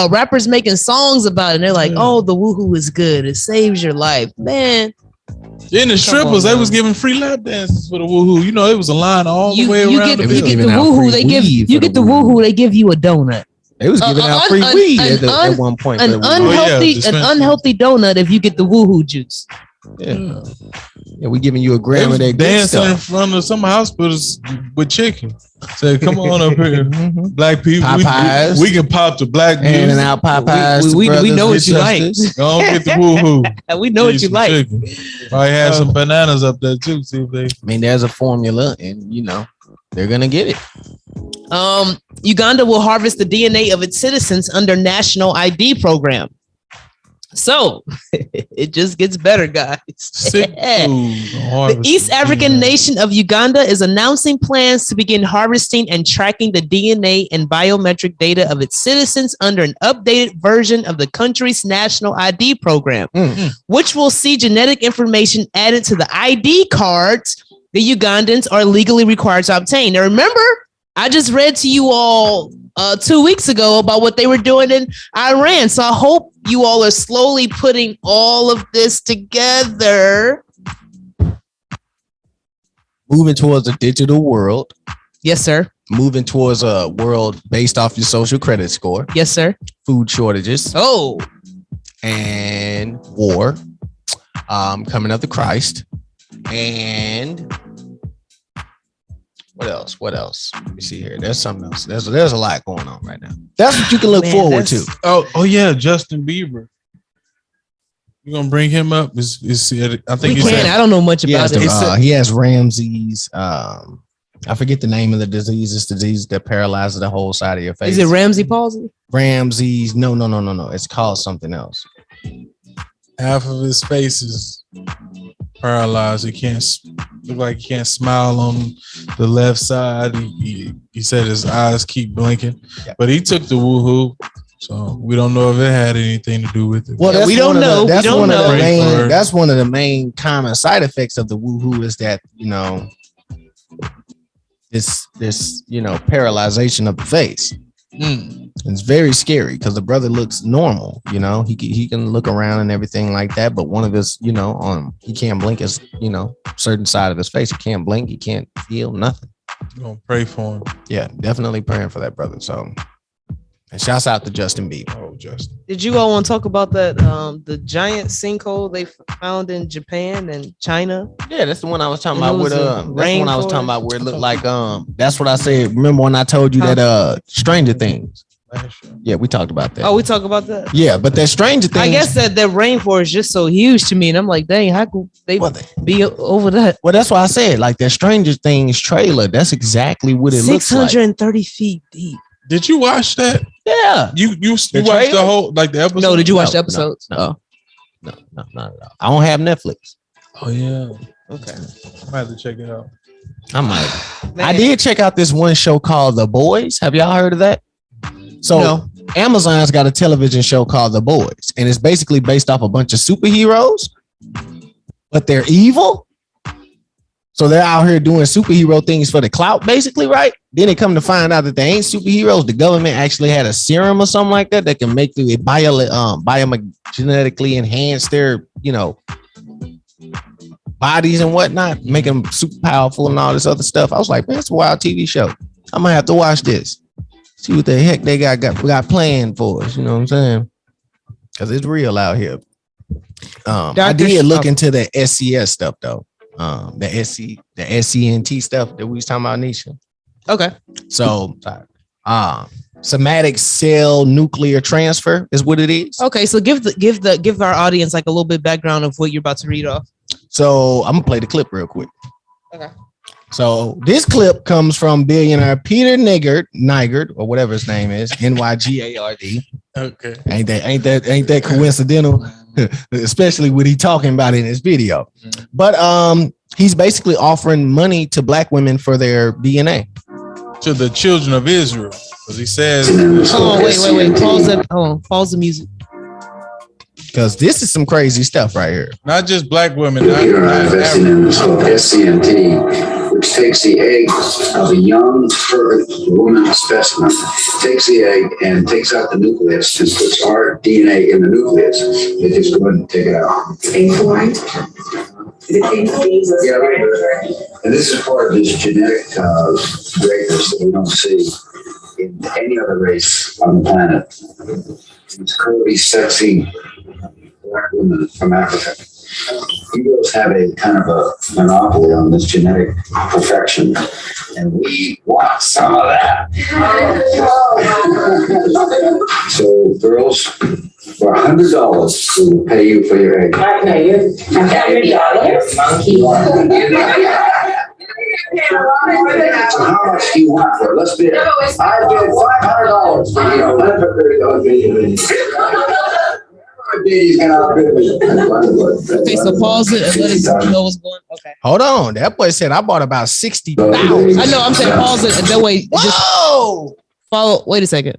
Rappers making songs about it. And they're like, oh, the woohoo is good. It saves your life, man. In the strippers, they was giving free lap dances for the woohoo. It was a line all the way around the building. You get the woohoo, they give you a donut. They was giving out free weed at one point. An unhealthy donut if you get the woohoo juice. Yeah. Yeah, we giving you a gram of that dancing in front of some hospitals with chicken. Say, come on up here, black people. Popeyes. We can pop the black and music. out Popeyes. We know what you like. Go on, get the woohoo. We know what you like. Chicken. Probably have some bananas up there too. See if they. I mean, there's a formula, and they're gonna get it. Uganda will harvest the DNA of its citizens under national ID program. So it just gets better, guys. The East African nation of Uganda is announcing plans to begin harvesting and tracking the DNA and biometric data of its citizens under an updated version of the country's national ID program, which will see genetic information added to the ID cards the Ugandans are legally required to obtain. Now, remember, I just read to you all 2 weeks ago about what they were doing in Iran. So I hope you all are slowly putting all of this together. Moving towards a digital world. Yes, sir. Moving towards a world based off your social credit score. Yes, sir. Food shortages. Oh. And war. Coming up to Christ. And what else? Let me see here. There's something else. There's a lot going on right now. That's what you can look forward to. Oh yeah, Justin Bieber. You gonna bring him up? I think we can. I don't know much about it. He has Ramsey's. I forget the name of the disease. It's the disease that paralyzes the whole side of your face. Is it Ramsey palsy? Ramsey's. No. It's called something else. Half of his face is paralyzed. He can't look like he can't smile on the left side. He said his eyes keep blinking, but he took the woohoo, so we don't know if it had anything to do with it. Well, we don't know. That's one of the main common side effects of the woohoo is that this paralyzation of the face. It's very scary because the brother looks normal, he can look around and everything like that, but one of his, he can't blink his, certain side of his face. He can't blink, he can't feel nothing. We're gonna pray for him. Yeah, definitely praying for that brother. So, and shouts out to Justin Bieber. Oh, Justin. Did you all want to talk about that? The giant sinkhole they found in Japan and China? Yeah, that's the one I was talking about. That's the one I was talking about where it looked like that's what I said. Remember when I told you that Stranger Things? Yeah, we talked about that. Oh, we talked about that. Yeah, but that Stranger Things. I guess that rainforest is just so huge to me, and I'm like, dang, how could they be over that? Well, that's why I said like that Stranger Things trailer. That's exactly what it looks like. 630 feet deep. Did you watch that? Yeah. You watched the whole the episode? No, did you watch the episodes? No, not at all. I don't have Netflix. Oh yeah. Okay. I might have to check it out. I might. I did check out this one show called The Boys. Have y'all heard of that? So Amazon's got a television show called The Boys, and it's basically based off a bunch of superheroes, but they're evil. So they're out here doing superhero things for the clout, basically, right? Then they come to find out that they ain't superheroes. The government actually had a serum or something like that that can make the biogenetically enhance their, bodies and whatnot, make them super powerful and all this other stuff. I was like, man, it's a wild TV show. I might have to watch this. See what the heck they got planned for us. You know what I'm saying? Because it's real out here. I did look into the SCS stuff though. The SCNT stuff that we was talking about, Nisha. Okay. So, somatic cell nuclear transfer is what it is. Okay, so give our audience like a little bit background of what you're about to read off. So I'm gonna play the clip real quick. Okay. So this clip comes from billionaire Peter Nygard, or whatever his name is, Nygard. Okay. Ain't that coincidental? Especially what he talking about in his video. But he's basically offering money to black women for their DNA. To the children of Israel. Because he says wait. Pause the music. Because this is some crazy stuff right here. Not just black women. You're investing in this called SCNT, which takes the egg of a young, fertile woman specimen, takes the egg and takes out the nucleus and puts our DNA in the nucleus. They just go ahead and take it out. Yeah, and this is part of this genetic greatness that we don't see in any other race on the planet. It's curvy, sexy black women from Africa. He goes girls have a kind of a monopoly on this genetic perfection, and we want some of that. So, girls, for $100, we will pay you for your egg. Right now, you're $100, monkey. So how much do you want for it? Let's bid. I bid $500 for you. He's gonna outbid me. Okay, so pause it and let us know what's going on. Okay. Hold on. That boy said I bought about 60,000. I know, I'm saying pause it and that way Whoa! follow. Wait a second.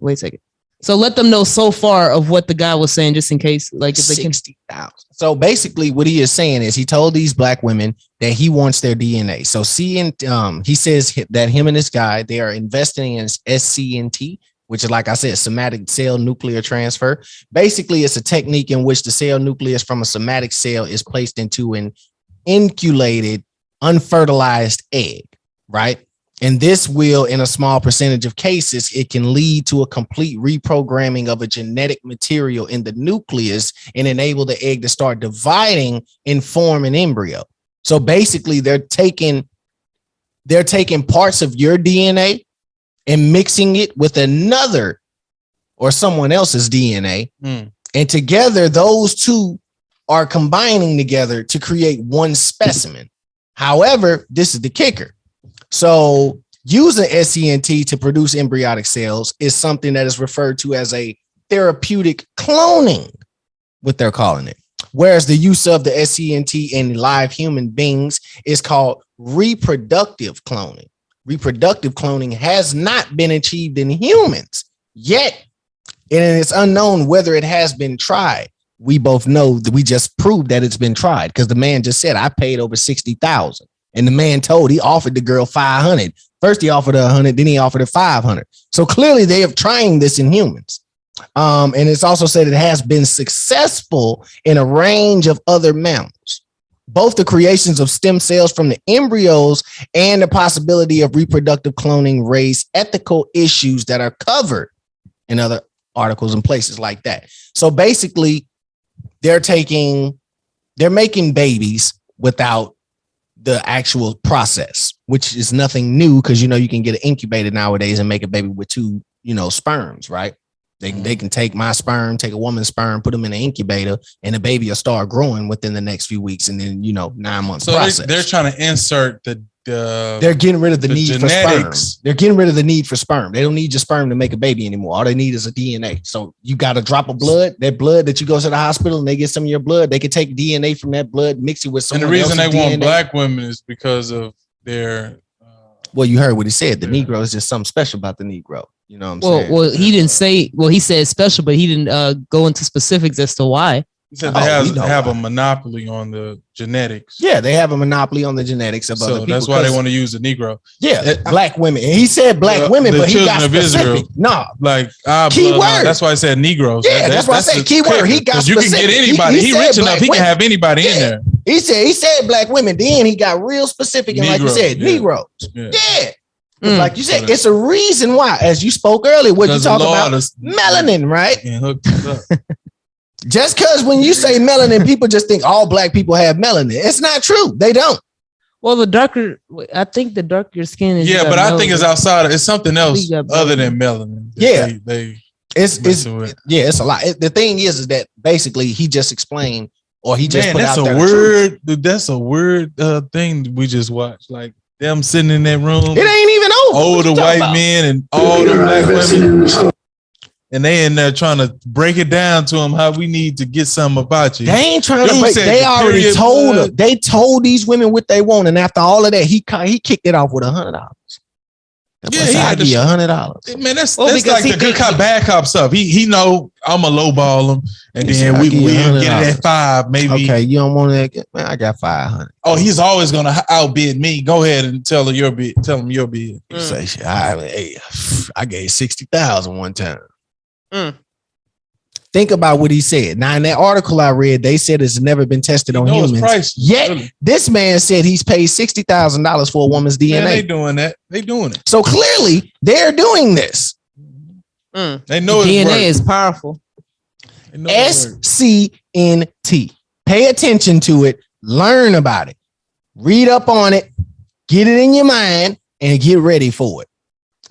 So let them know so far of what the guy was saying, just in case, like if they can. 60,000. So basically, what he is saying is he told these black women that he wants their DNA. So he says that him and this guy, they are investing in SCNT, which is, like I said, somatic cell nuclear transfer. Basically, it's a technique in which the cell nucleus from a somatic cell is placed into an inoculated, unfertilized egg, right? And this will, in a small percentage of cases, it can lead to a complete reprogramming of a genetic material in the nucleus and enable the egg to start dividing and form an embryo. So basically, they're taking parts of your DNA and mixing it with another or someone else's DNA. And together, those two are combining together to create one specimen. However, this is the kicker. So using SCNT to produce embryonic cells is something that is referred to as a therapeutic cloning, what they're calling it. Whereas the use of the SCNT in live human beings is called reproductive cloning. Reproductive cloning has not been achieved in humans yet, and it's unknown whether it has been tried. We both know that we just proved that it's been tried because the man just said, I paid over 60,000. And the man he offered the girl 500. First he offered her 100, then he offered her 500. So clearly they have trying this in humans. And it's also said it has been successful in a range of other mammals. Both the creations of stem cells from the embryos and the possibility of reproductive cloning raise ethical issues that are covered in other articles and places like that. So basically, they're making babies without the actual process, which is nothing new because, you can get an incubator nowadays and make a baby with two, sperms, right? They can take my sperm, take a woman's sperm, put them in an incubator, and the baby will start growing within the next few weeks, and then 9 months. So process. they're trying to insert they're getting rid of the need genetics. for sperm. They're getting rid of the need for sperm. They don't need your sperm to make a baby anymore. All they need is a DNA. So you got a drop of blood, that blood that you go to the hospital and they get some of your blood. They can take DNA from that blood, mix it with someone else's DNA. And the reason they want black women is because of their. Well, you heard what he said. The Negro is just something special about the Negro. You know what I'm saying? Well, he didn't say. Well, he said special, but he didn't go into specifics as to why. He said they have a monopoly on the genetics. Yeah, they have a monopoly on the genetics of other people. That's why they want to use the Negro. Yeah, black women. And he said black women, but he got specific. No, like key word. That's why I said Negroes. Yeah, that's why I said key word. He got specific. You can get anybody. He rich enough. He can have anybody in there. He said black women. Then he got real specific and like you said, Negroes. Yeah. Like you said, it's a reason why, as you spoke earlier, what you talk about melanin, right? Just because when you say melanin, people just think all black people have melanin. It's not true. They don't. Well, I think the darker skin is. Yeah, but I think it's outside. It's something else other than melanin. Yeah. It's a lot. The thing is that basically he just explained or he just put out there. That's a weird thing we just watched. Like them sitting in that room. It ain't even over. Older white men and all the black women. And they in there trying to break it down to them how we need to get something about you. They ain't trying to break. They already told them. They told these women what they want, and after all of that, he kicked it off with $100. Yeah, he had to give $100. Man, that's like the good cop, bad cop stuff. He know I'm a lowball him, and then we get it at $5, maybe. Okay, you don't want that? Man, I got $500. Oh, he's always gonna outbid me. Go ahead and tell him your bid. Tell him your bid. Say, I gave 60,000 one time. Think about what he said. Now, in that article I read, they said it's never been tested on humans. Yet, this man said he's paid $60,000 for a woman's DNA. Man, they doing that. They doing it. So clearly, they're doing this. They know DNA is powerful. SCNT. Pay attention to it. learn about it, read up on it, get it in your mind, and get ready for it.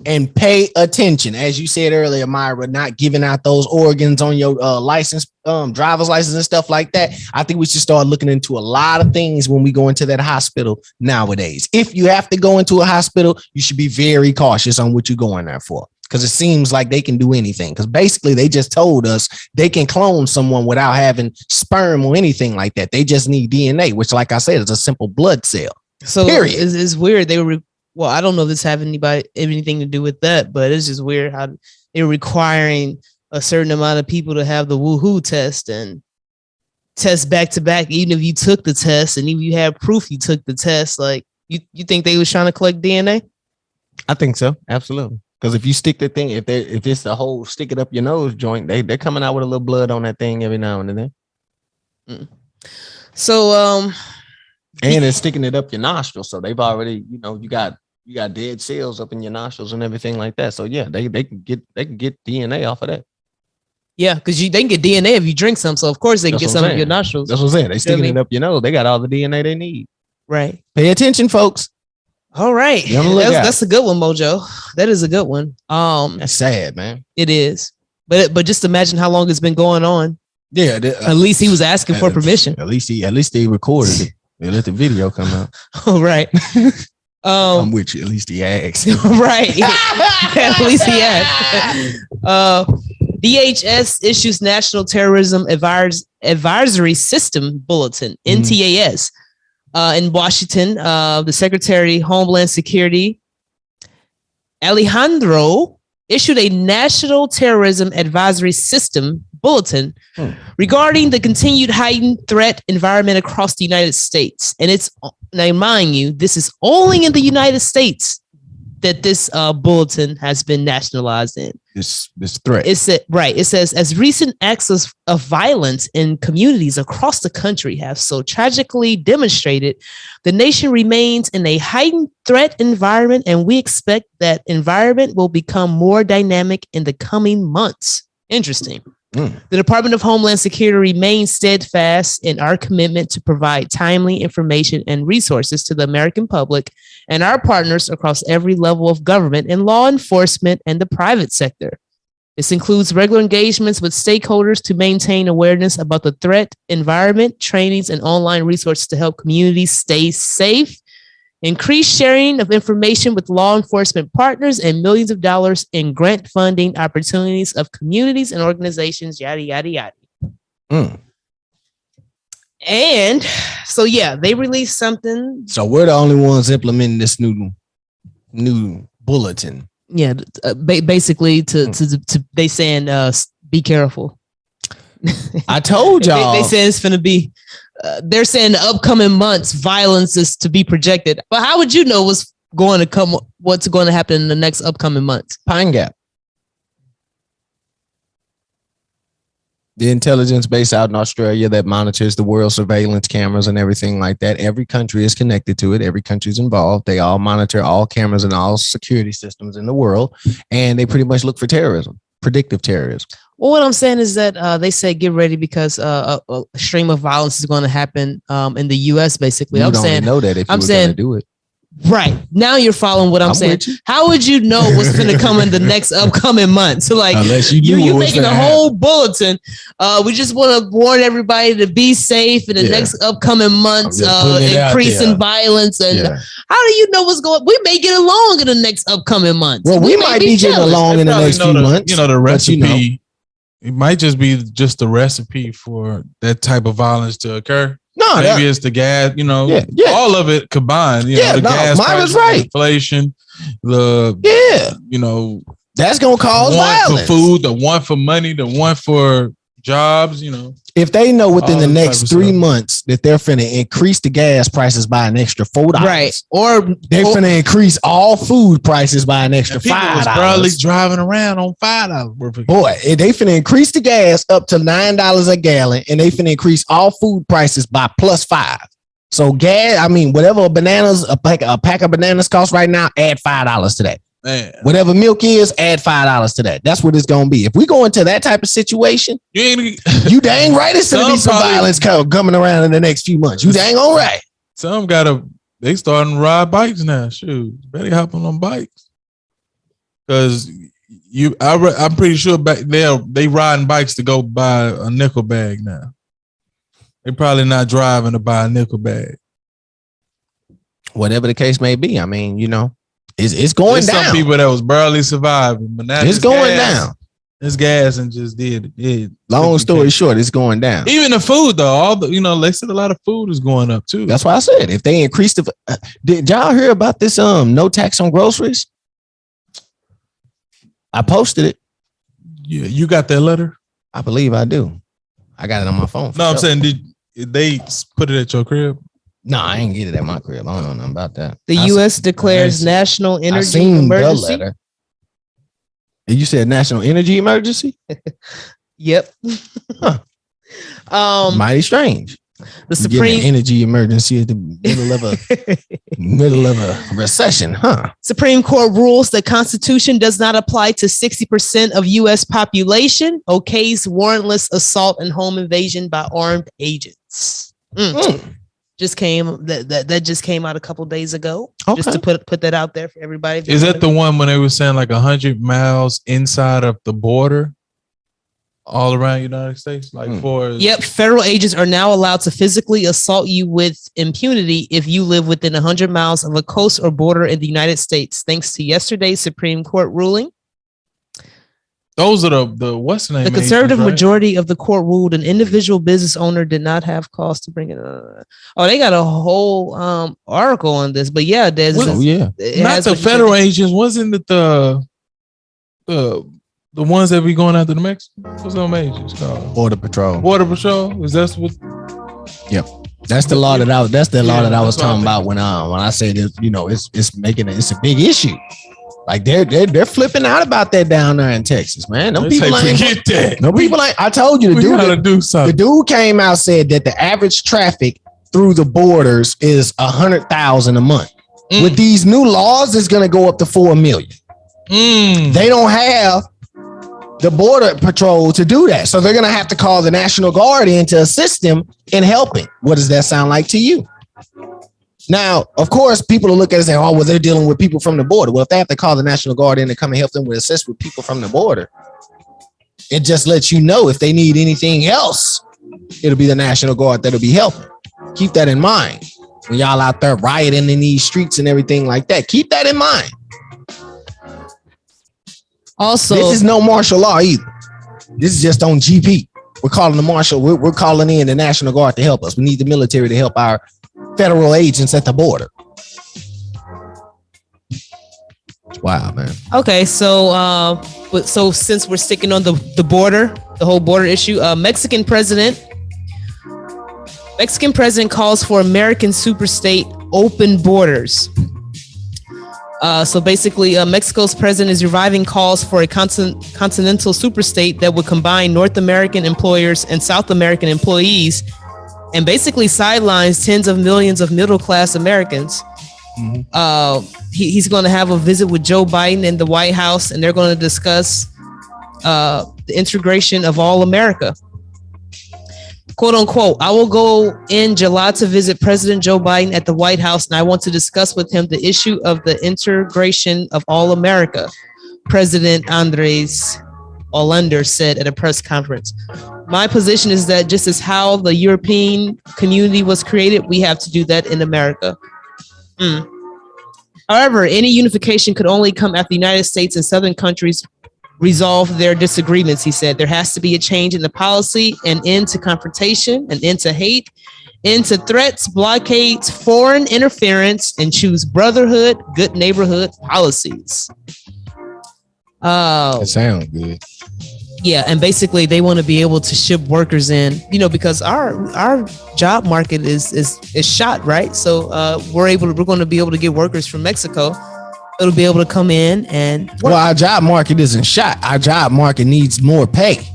And pay attention. As you said earlier, Myra, not giving out those organs on your license, driver's license and stuff like that. I think we should start looking into a lot of things when we go into that hospital nowadays. If you have to go into a hospital, you should be very cautious on what you're going there for. Because it seems like they can do anything. Because basically they just told us they can clone someone without having sperm or anything like that. They just need DNA, which, like I said, is a simple blood cell. So it's weird. They were well, I don't know if this have anything to do with that, but it's just weird how they're requiring a certain amount of people to have the woohoo test and test back to back, even if you took the test and even you have proof you took the test. Like you think they was trying to collect DNA? I think so, absolutely. Because if you stick the thing, if it's the whole stick it up your nose joint, they're coming out with a little blood on that thing every now and then. So and it's sticking it up your nostril, so they've already, you got dead cells up in your nostrils and everything like that. So yeah, they can get DNA off of that. Yeah, because they can get DNA if you drink some. So of course they can get some of your nostrils. That's what I'm saying. They sticking it up your nose. They got all the DNA they need. Right. Pay attention, folks. All right. That's a good one, Mojo. That is a good one. That's sad, man. It is. But just imagine how long it's been going on. Yeah. At least he was asking for permission. At least they recorded it. They let the video come out. All right. I'm with you. At least he asked. Right. At least he asked. DHS issues National Terrorism Advisory System Bulletin, NTAS. In Washington, the Secretary of Homeland Security, Alejandro, issued a National Terrorism Advisory System Bulletin regarding the continued heightened threat environment across the United States. And now, mind you, this is only in the United States that this bulletin has been nationalized in. This threat. It says, as recent acts of violence in communities across the country have so tragically demonstrated, the nation remains in a heightened threat environment, and we expect that environment will become more dynamic in the coming months. Interesting. The Department of Homeland Security remains steadfast in our commitment to provide timely information and resources to the American public and our partners across every level of government and law enforcement and the private sector. This includes regular engagements with stakeholders to maintain awareness about the threat environment, trainings, and online resources to help communities stay safe, increase sharing of information with law enforcement partners, and millions of dollars in grant funding opportunities of communities and organizations, yada, yada, yada. And so, yeah, they released something. So we're the only ones implementing this new bulletin. Yeah, basically they saying, be careful. I told y'all. They said it's going to be, they're saying the upcoming months, violence is to be projected. But how would you know what's going to happen in the next upcoming months? Pine Gap. The intelligence base out in Australia that monitors the world surveillance cameras and everything like that. Every country is connected to it. Every country's involved. They all monitor all cameras and all security systems in the world. And they pretty much look for terrorism, predictive terrorism. Well, what I'm saying is that they said get ready because a stream of violence is going to happen in the U.S. Basically, you don't know that if you were going to do it. Right now, you're following what I'm saying. How would you know what's going to come in the next upcoming months? So, like, unless you're making a whole bulletin. We just want to warn everybody to be safe in the next upcoming months. Increasing violence, and how do you know what's going? We may get along in the next upcoming months. Well, we might be getting along in the next few months. You know, the recipe. It might just be just the recipe for that type of violence to occur. No, maybe it's the gas, all of it combined. The gas prices, inflation, that's gonna cause violence. For food, the one for money, the one for jobs. If they know within the next 3 months that they're finna increase the gas prices by an extra $4, right? Or they're finna increase all food prices by an extra $5. Probably driving around on $5. Boy, they finna increase the gas up to $9 a gallon, and they finna increase all food prices by +5. So gas, whatever a pack of bananas cost right now, add $5 to that. Man. Whatever milk is, add $5 to that. That's what it's gonna be. If we go into that type of situation, you dang right it's gonna be some violence coming around in the next few months. You dang all right. Some they starting to ride bikes now. Shoot, better hop on bikes. Cause I'm pretty sure back there they riding bikes to go buy a nickel bag now. They probably not driving to buy a nickel bag. Whatever the case may be, I mean, you know, it's going down. Some people that was barely surviving, but now it's going down. It's gas and just did it. Long story short, it's going down. Even the food though, they said a lot of food is going up too. That's why I said if they increase did y'all hear about this no tax on groceries? I posted it. Yeah, you got that letter? I believe I do. I got it on my phone. No, I'm saying did they put it at your crib? No, I ain't get it at my crib. I don't know nothing about that. The U.S. declares national energy emergency. The letter. You said national energy emergency? Yep. Huh. Mighty strange. The Supreme energy emergency at the middle of a recession, huh? Supreme Court rules the Constitution does not apply to 60% of U.S. population. Okays warrantless assault and home invasion by armed agents. Just came that just came out a couple days ago. Okay. Just to put that out there for everybody. Is that the one when they were saying like 100 miles inside of the border? All around the United States, Yep, federal agents are now allowed to physically assault you with impunity if you live within 100 miles of a coast or border in the United States, thanks to yesterday's Supreme Court ruling. Those are the what's the name? The conservative majority of the court ruled an individual business owner did not have cause to bring it up. Oh, they got a whole article on this, but yeah, there's not the federal agents. Wasn't it the ones that be going after the Mexicans? What's them agents called? Border Patrol. Border Patrol? Is that what? Yep. That's the law that I was talking about when I say that, you know, it's a big issue. Like they're flipping out about that down there in Texas, man. Them people ain't forget that. No people ain't. I told you do something. The dude came out, said that the average traffic through the borders is 100,000 a month. With these new laws, it's gonna go up to 4 million. They don't have the border patrol to do that. So they're going to have to call the National Guard in to assist them in helping. What does that sound like to you? Now, of course, people will look at it and say, oh, well, they're dealing with people from the border. Well, if they have to call the National Guard in to come and help them with assist with people from the border, it just lets you know if they need anything else, it'll be the National Guard that'll be helping. Keep that in mind. When y'all out there rioting in these streets and everything like that, keep that in mind. Also, this is no martial law either. This is just on GP. We're calling the marshal. We're calling in the National Guard to help us. We need the military to help our federal agents at the border. Wow, man. Okay, so since we're sticking on the border, the whole border issue, Mexican president calls for American superstate open borders. So basically, Mexico's president is reviving calls for a continental superstate that would combine North American employers and South American employees, and basically sidelines tens of millions of middle-class Americans. He's going to have a visit with Joe Biden in the White House, and they're going to discuss the integration of all America. Quote unquote, I will go in July to visit President Joe Biden at the White House, and I want to discuss with him the issue of the integration of all America, President Andres Hollander said at a press conference. My position is that just as how the European community was created, we have to do that in America. However, any unification could only come after the United States and Southern countries resolve their disagreements, he said. There has to be a change in the policy, an end to confrontation, an end to hate, end to threats, blockades, foreign interference, and choose brotherhood, good neighborhood policies. That sounds good. Yeah, and basically they want to be able to ship workers in, you know, because our job market is shot, right? So we're going to be able to get workers from Mexico. It'll be able to come in and work. Well, our job market isn't shot. Our job market needs more pay.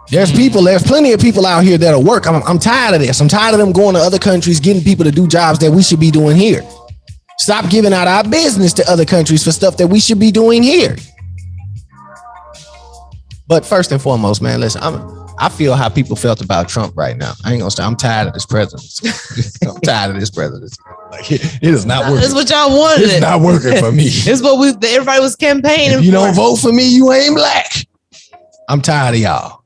There's plenty of people out here that'll work. I'm tired of this. I'm tired of them going to other countries, getting people to do jobs that we should be doing here. Stop giving out our business to other countries for stuff that we should be doing here. But first and foremost, man, listen, I feel how people felt about Trump right now. I ain't gonna say I'm tired of this presidency. I'm tired of this presidency. Like it is not working. That's what y'all wanted. It's not working for me. It's what everybody was campaigning. If you don't vote for me, you ain't black. I'm tired of y'all.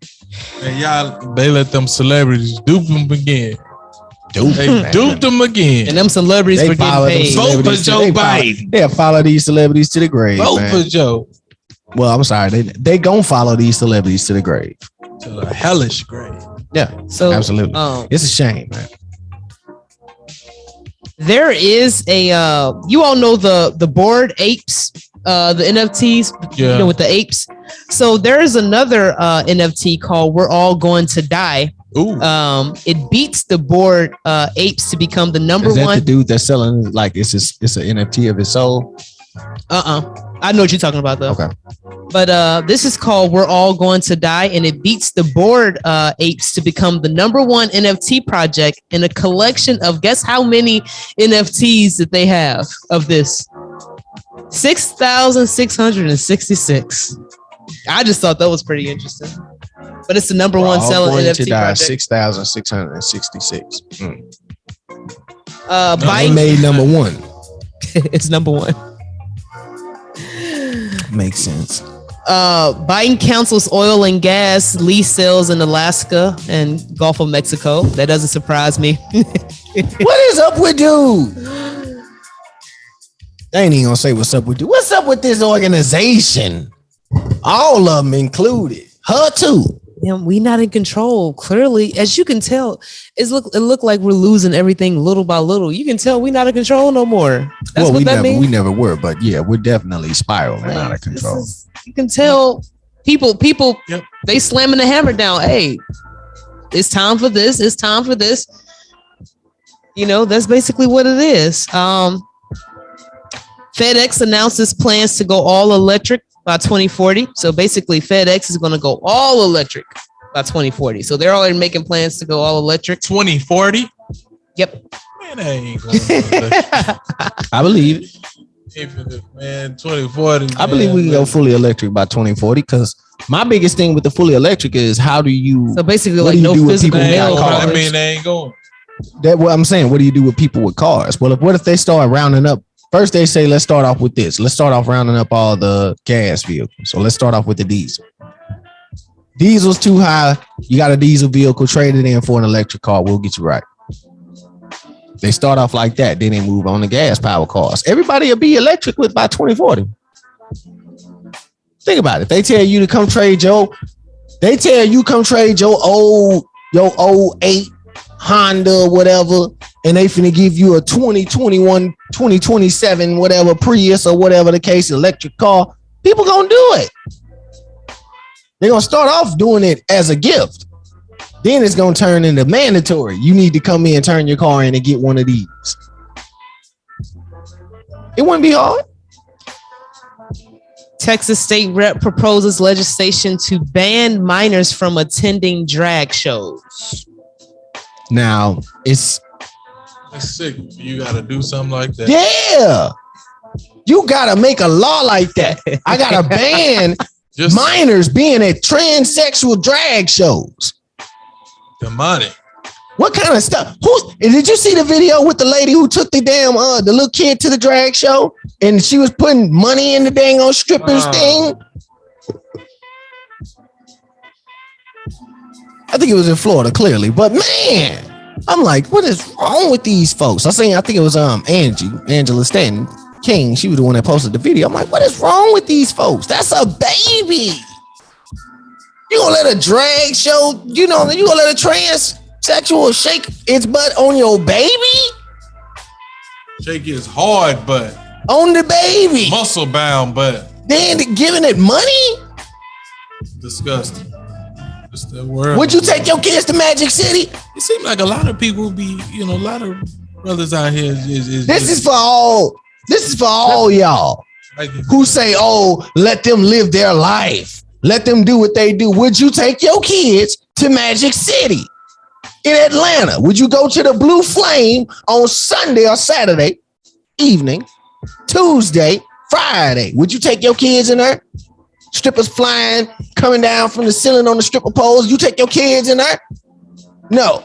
And y'all, they let them celebrities dupe them again. They duped them again. And them celebrities were getting paid. Vote for Joe Biden. They'll follow these celebrities to the grave. Vote for Joe. Well, I'm sorry. They gonna follow these celebrities to the grave. To the hellish grave. Yeah. So absolutely. It's a shame, man. There is a you all know the board apes, the NFTs, you know, with the apes. So there's another NFT called We're All Going to Die. Ooh. It beats the board apes to become the number Is that one. the dude that's selling like it's an NFT of his soul? I know what you're talking about though. Okay. But this is called We're All Going to Die, and it beats the board apes to become the number one NFT project in a collection of, guess how many NFTs that they have of this? 6,666. I just thought that was pretty interesting. But it's the number one selling NFT project. 6,666. Biden made number one. It's number one. Makes sense. Biden cancels oil and gas lease sales in Alaska and Gulf of Mexico. That doesn't surprise me. What is up with dude? I ain't even gonna say what's up with dude. What's up with this organization? All of them included. Her too. Yeah, we not in control. Clearly, as you can tell, it look like we're losing everything little by little. You can tell we not in control no more. That's what that means. We never were, but yeah, we're definitely spiraling out of control. You can tell people, yep. They slamming the hammer down. Hey, it's time for this. It's time for this. You know, that's basically what it is. FedEx announces plans to go all electric by 2040. So basically FedEx is going to go all electric by 2040. So they're already making plans to go all electric. 2040? Yep. Man, I ain't going I believe it. Man, 2040. I believe we can go fully electric by 2040 because my biggest thing with the fully electric is how do you... So basically like no physical mail. I mean, they ain't going. That's what I'm saying. What do you do with people with cars? Well, what if they start rounding up? First, they say, let's start off with this. Let's start off rounding up all the gas vehicles. So let's start off with the diesel. Diesel's too high. You got a diesel vehicle, trade it in for an electric car. We'll get you right. They start off like that. Then they move on to gas power cars. Everybody will be electric with by 2040. Think about it. They tell you to come trade your old 8 Honda or whatever, and they finna give you a 2021, 2027, whatever Prius or whatever the case, electric car. People gonna do it. They're gonna start off doing it as a gift. Then it's gonna turn into mandatory. You need to come in, turn your car in, and get one of these. It wouldn't be hard. Texas state rep proposes legislation to ban minors from attending drag shows. Now it's sick. You gotta do something like that. Yeah, you gotta make a law like that. I gotta ban minors being at transsexual drag shows. Demonic. What kind of stuff? Did you see the video with the lady who took the damn the little kid to the drag show and she was putting money in the dang on strippers thing? I think it was in Florida, clearly, but man, I'm like, what is wrong with these folks? I think it was Angela Stanton King. She was the one that posted the video. I'm like, what is wrong with these folks? That's a baby. You gonna let a drag show? You gonna let a transsexual shake its butt on your baby? Shake his hard butt on the baby, muscle bound butt. Then giving it money? Disgusting. The world. Would you take your kids to Magic City? It seems like a lot of people be, a lot of brothers out here This is for all y'all who say, oh, let them live their life. Let them do what they do. Would you take your kids to Magic City in Atlanta? Would you go to the Blue Flame on Sunday or Saturday evening, Tuesday, Friday. Would you take your kids in there? Strippers flying, coming down from the ceiling on the stripper poles. You take your kids in there? No.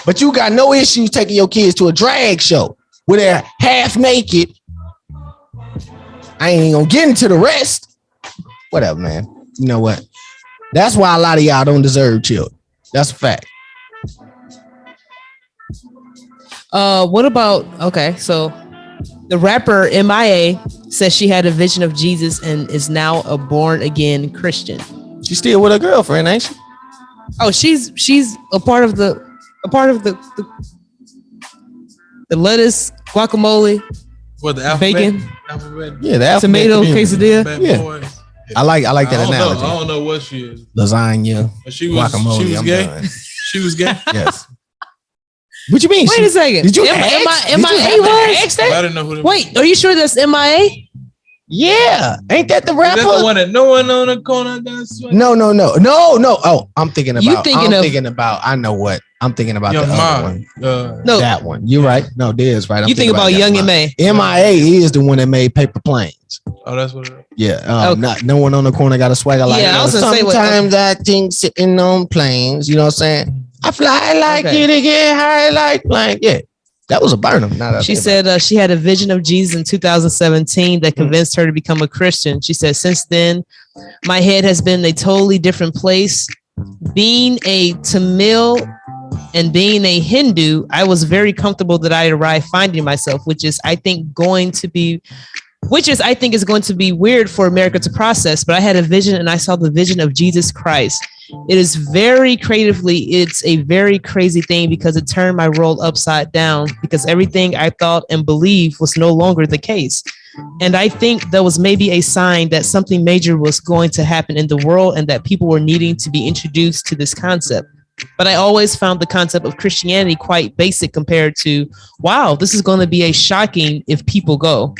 But you got no issues taking your kids to a drag show where they're half naked. I ain't gonna get into the rest. Whatever, man. You know what? That's why a lot of y'all don't deserve children. That's a fact. What about, okay, so the rapper MIA says she had a vision of Jesus and is now a born again Christian. She's still with her girlfriend, ain't she? Oh, she's a part of the lettuce, guacamole, What the bacon, Yeah, the tomato quesadilla. Yeah. I like that analogy. I don't know what she is. Lasagna, She was guacamole. She was I'm gay. done. She was gay. Yes. What you mean? Wait a second. Did you MIA was? I didn't know who that was. Wait, are you sure that's MIA? Yeah, ain't that the rapper? Is that the one that no one on the corner does? No. Oh, I'm thinking about. I know what I'm thinking about. Young the other Man. one. No, That one. You're right. No, Dez right. I'm you think about Young and May. MIA is the one that made Paper Planes. Oh, that's what it is. Yeah. Okay. Not no one on the corner got a swagger like Yeah, that. I was gonna say what- Sometimes I think sitting on planes. You know what I'm saying? I fly like Okay. you to get high like plane. Yeah, that was a burner. She said she had a vision of Jesus in 2017 that convinced her to become a Christian. She said, since then, my head has been in a totally different place. Being a Tamil and being a Hindu, I was very comfortable that I arrived finding myself, which is, I think, is going to be weird for America to process. But I had a vision and I saw the vision of Jesus Christ. It is it's a very crazy thing because it turned my world upside down because everything I thought and believed was no longer the case. And I think that was maybe a sign that something major was going to happen in the world and that people were needing to be introduced to this concept. But I always found the concept of Christianity quite basic compared to, wow, this is going to be a shocking if people go.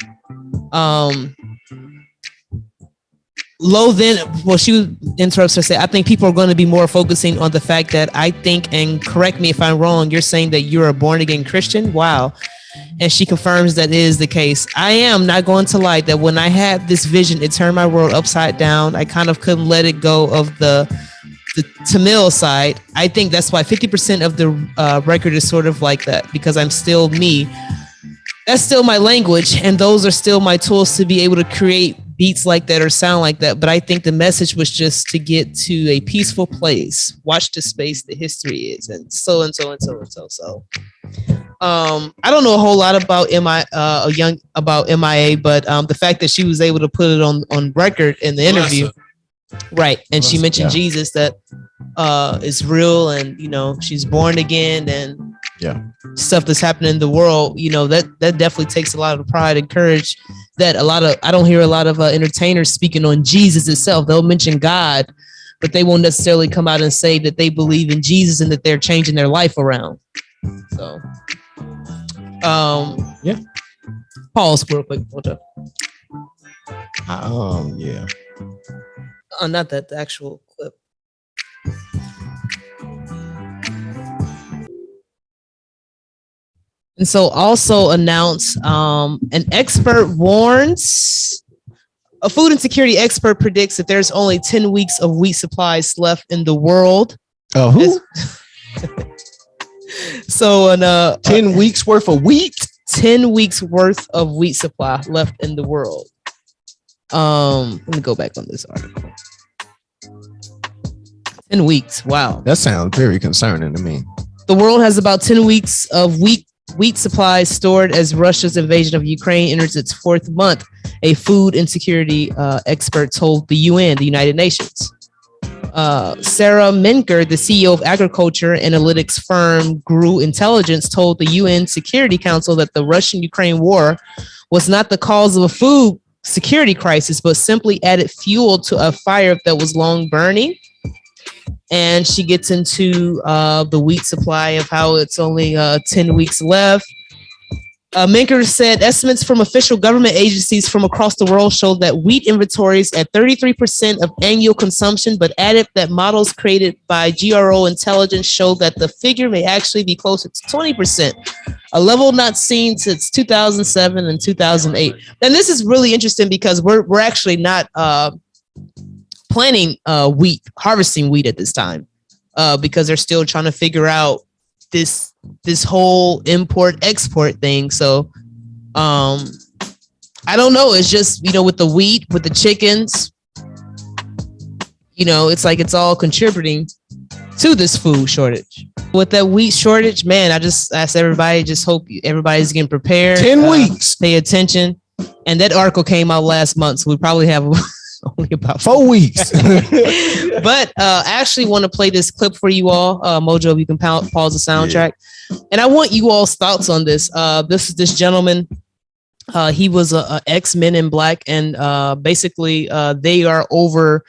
She interrupts her, say, I think people are going to be more focusing on the fact that I think, and correct me if I'm wrong, you're saying that you're a born again Christian. Wow. And she confirms that is the case. I am not going to lie that when I had this vision, it turned my world upside down. I kind of couldn't let it go of the Tamil side. I think that's why 50% of the record is sort of like that, because I'm still me. That's still my language, and those are still my tools to be able to create beats like that or sound like that. But I think the message was just to get to a peaceful place, watch the space the history is, and so and so and so and so. So I don't know a whole lot about MIA, but the fact that she was able to put it on record in the interview, right? And she mentioned Jesus, that is real, and she's born again, and stuff that's happening in the world. That definitely takes a lot of pride and courage. That I don't hear a lot of entertainers speaking on Jesus itself. They'll mention God, but they won't necessarily come out and say that they believe in Jesus and that they're changing their life around. So, pause real quick. Not that, the actual clip. And so also announce an expert warns, a food insecurity expert predicts that there's only 10 weeks of wheat supplies left in the world. Oh, who? So 10 weeks worth of wheat? 10 weeks worth of wheat supply left in the world. Let me go back on this article. 10 weeks. Wow. That sounds very concerning to me. The world has about 10 weeks of wheat supplies stored as Russia's invasion of Ukraine enters its fourth month, a food insecurity expert told the UN, the United Nations. Sarah Menker, the CEO of agriculture analytics firm Gru Intelligence, told the UN Security Council that the Russian-Ukraine war was not the cause of a food security crisis, but simply added fuel to a fire that was long burning. And she gets into the wheat supply, of how it's only 10 weeks left. Menker said estimates from official government agencies from across the world show that wheat inventories at 33% of annual consumption, but added that models created by GRO Intelligence show that the figure may actually be closer to 20%. a level not seen since 2007 and 2008. And this is really interesting because we're actually not planting harvesting wheat at this time because they're still trying to figure out this whole import export thing. So I don't know. It's just, with the wheat, with the chickens, it's like it's all contributing to this food shortage. With that wheat shortage, man, I just ask everybody, just hope everybody's getting prepared. 10 weeks. Pay attention. And that article came out last month, so we probably have only about 4 weeks. But I actually want to play this clip for you all. Mojo, if you can pause the soundtrack. Yeah. And I want you all's thoughts on this. This is this gentleman. He was a ex-Men in Black, and basically they are over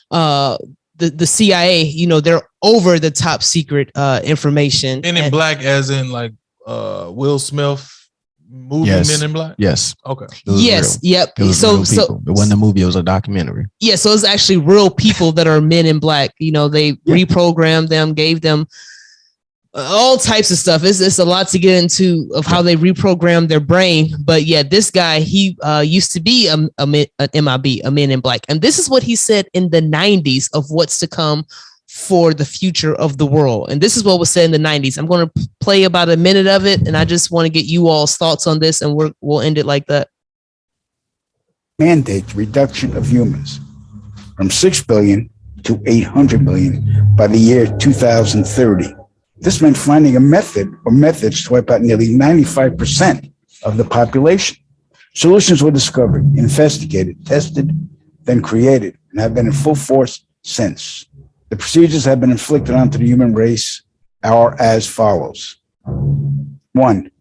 the CIA. They're over the top secret information. Men in Black, as in like Will Smith movie. Yes. Men in Black. Yes. Okay. Yes. Real. Yep. So it wasn't a movie; it was a documentary. Yeah. So it's actually real people that are Men in Black. They reprogrammed them, gave them all types of stuff. It's a lot to get into of how they reprogram their brain. But yeah, this guy, he used to be an MIB, a Men in Black. And this is what he said in the 90s of what's to come for the future of the world. And this is what was said in the 90s. I'm going to play about a minute of it. And I just want to get you all's thoughts on this. And we'll end it like that. Mandate reduction of humans from 6 billion to 800 million by the year 2030. This meant finding a method or methods to wipe out nearly 95% of the population. Solutions were discovered, investigated, tested, then created, and have been in full force since. The procedures have been inflicted onto the human race are as follows. 1,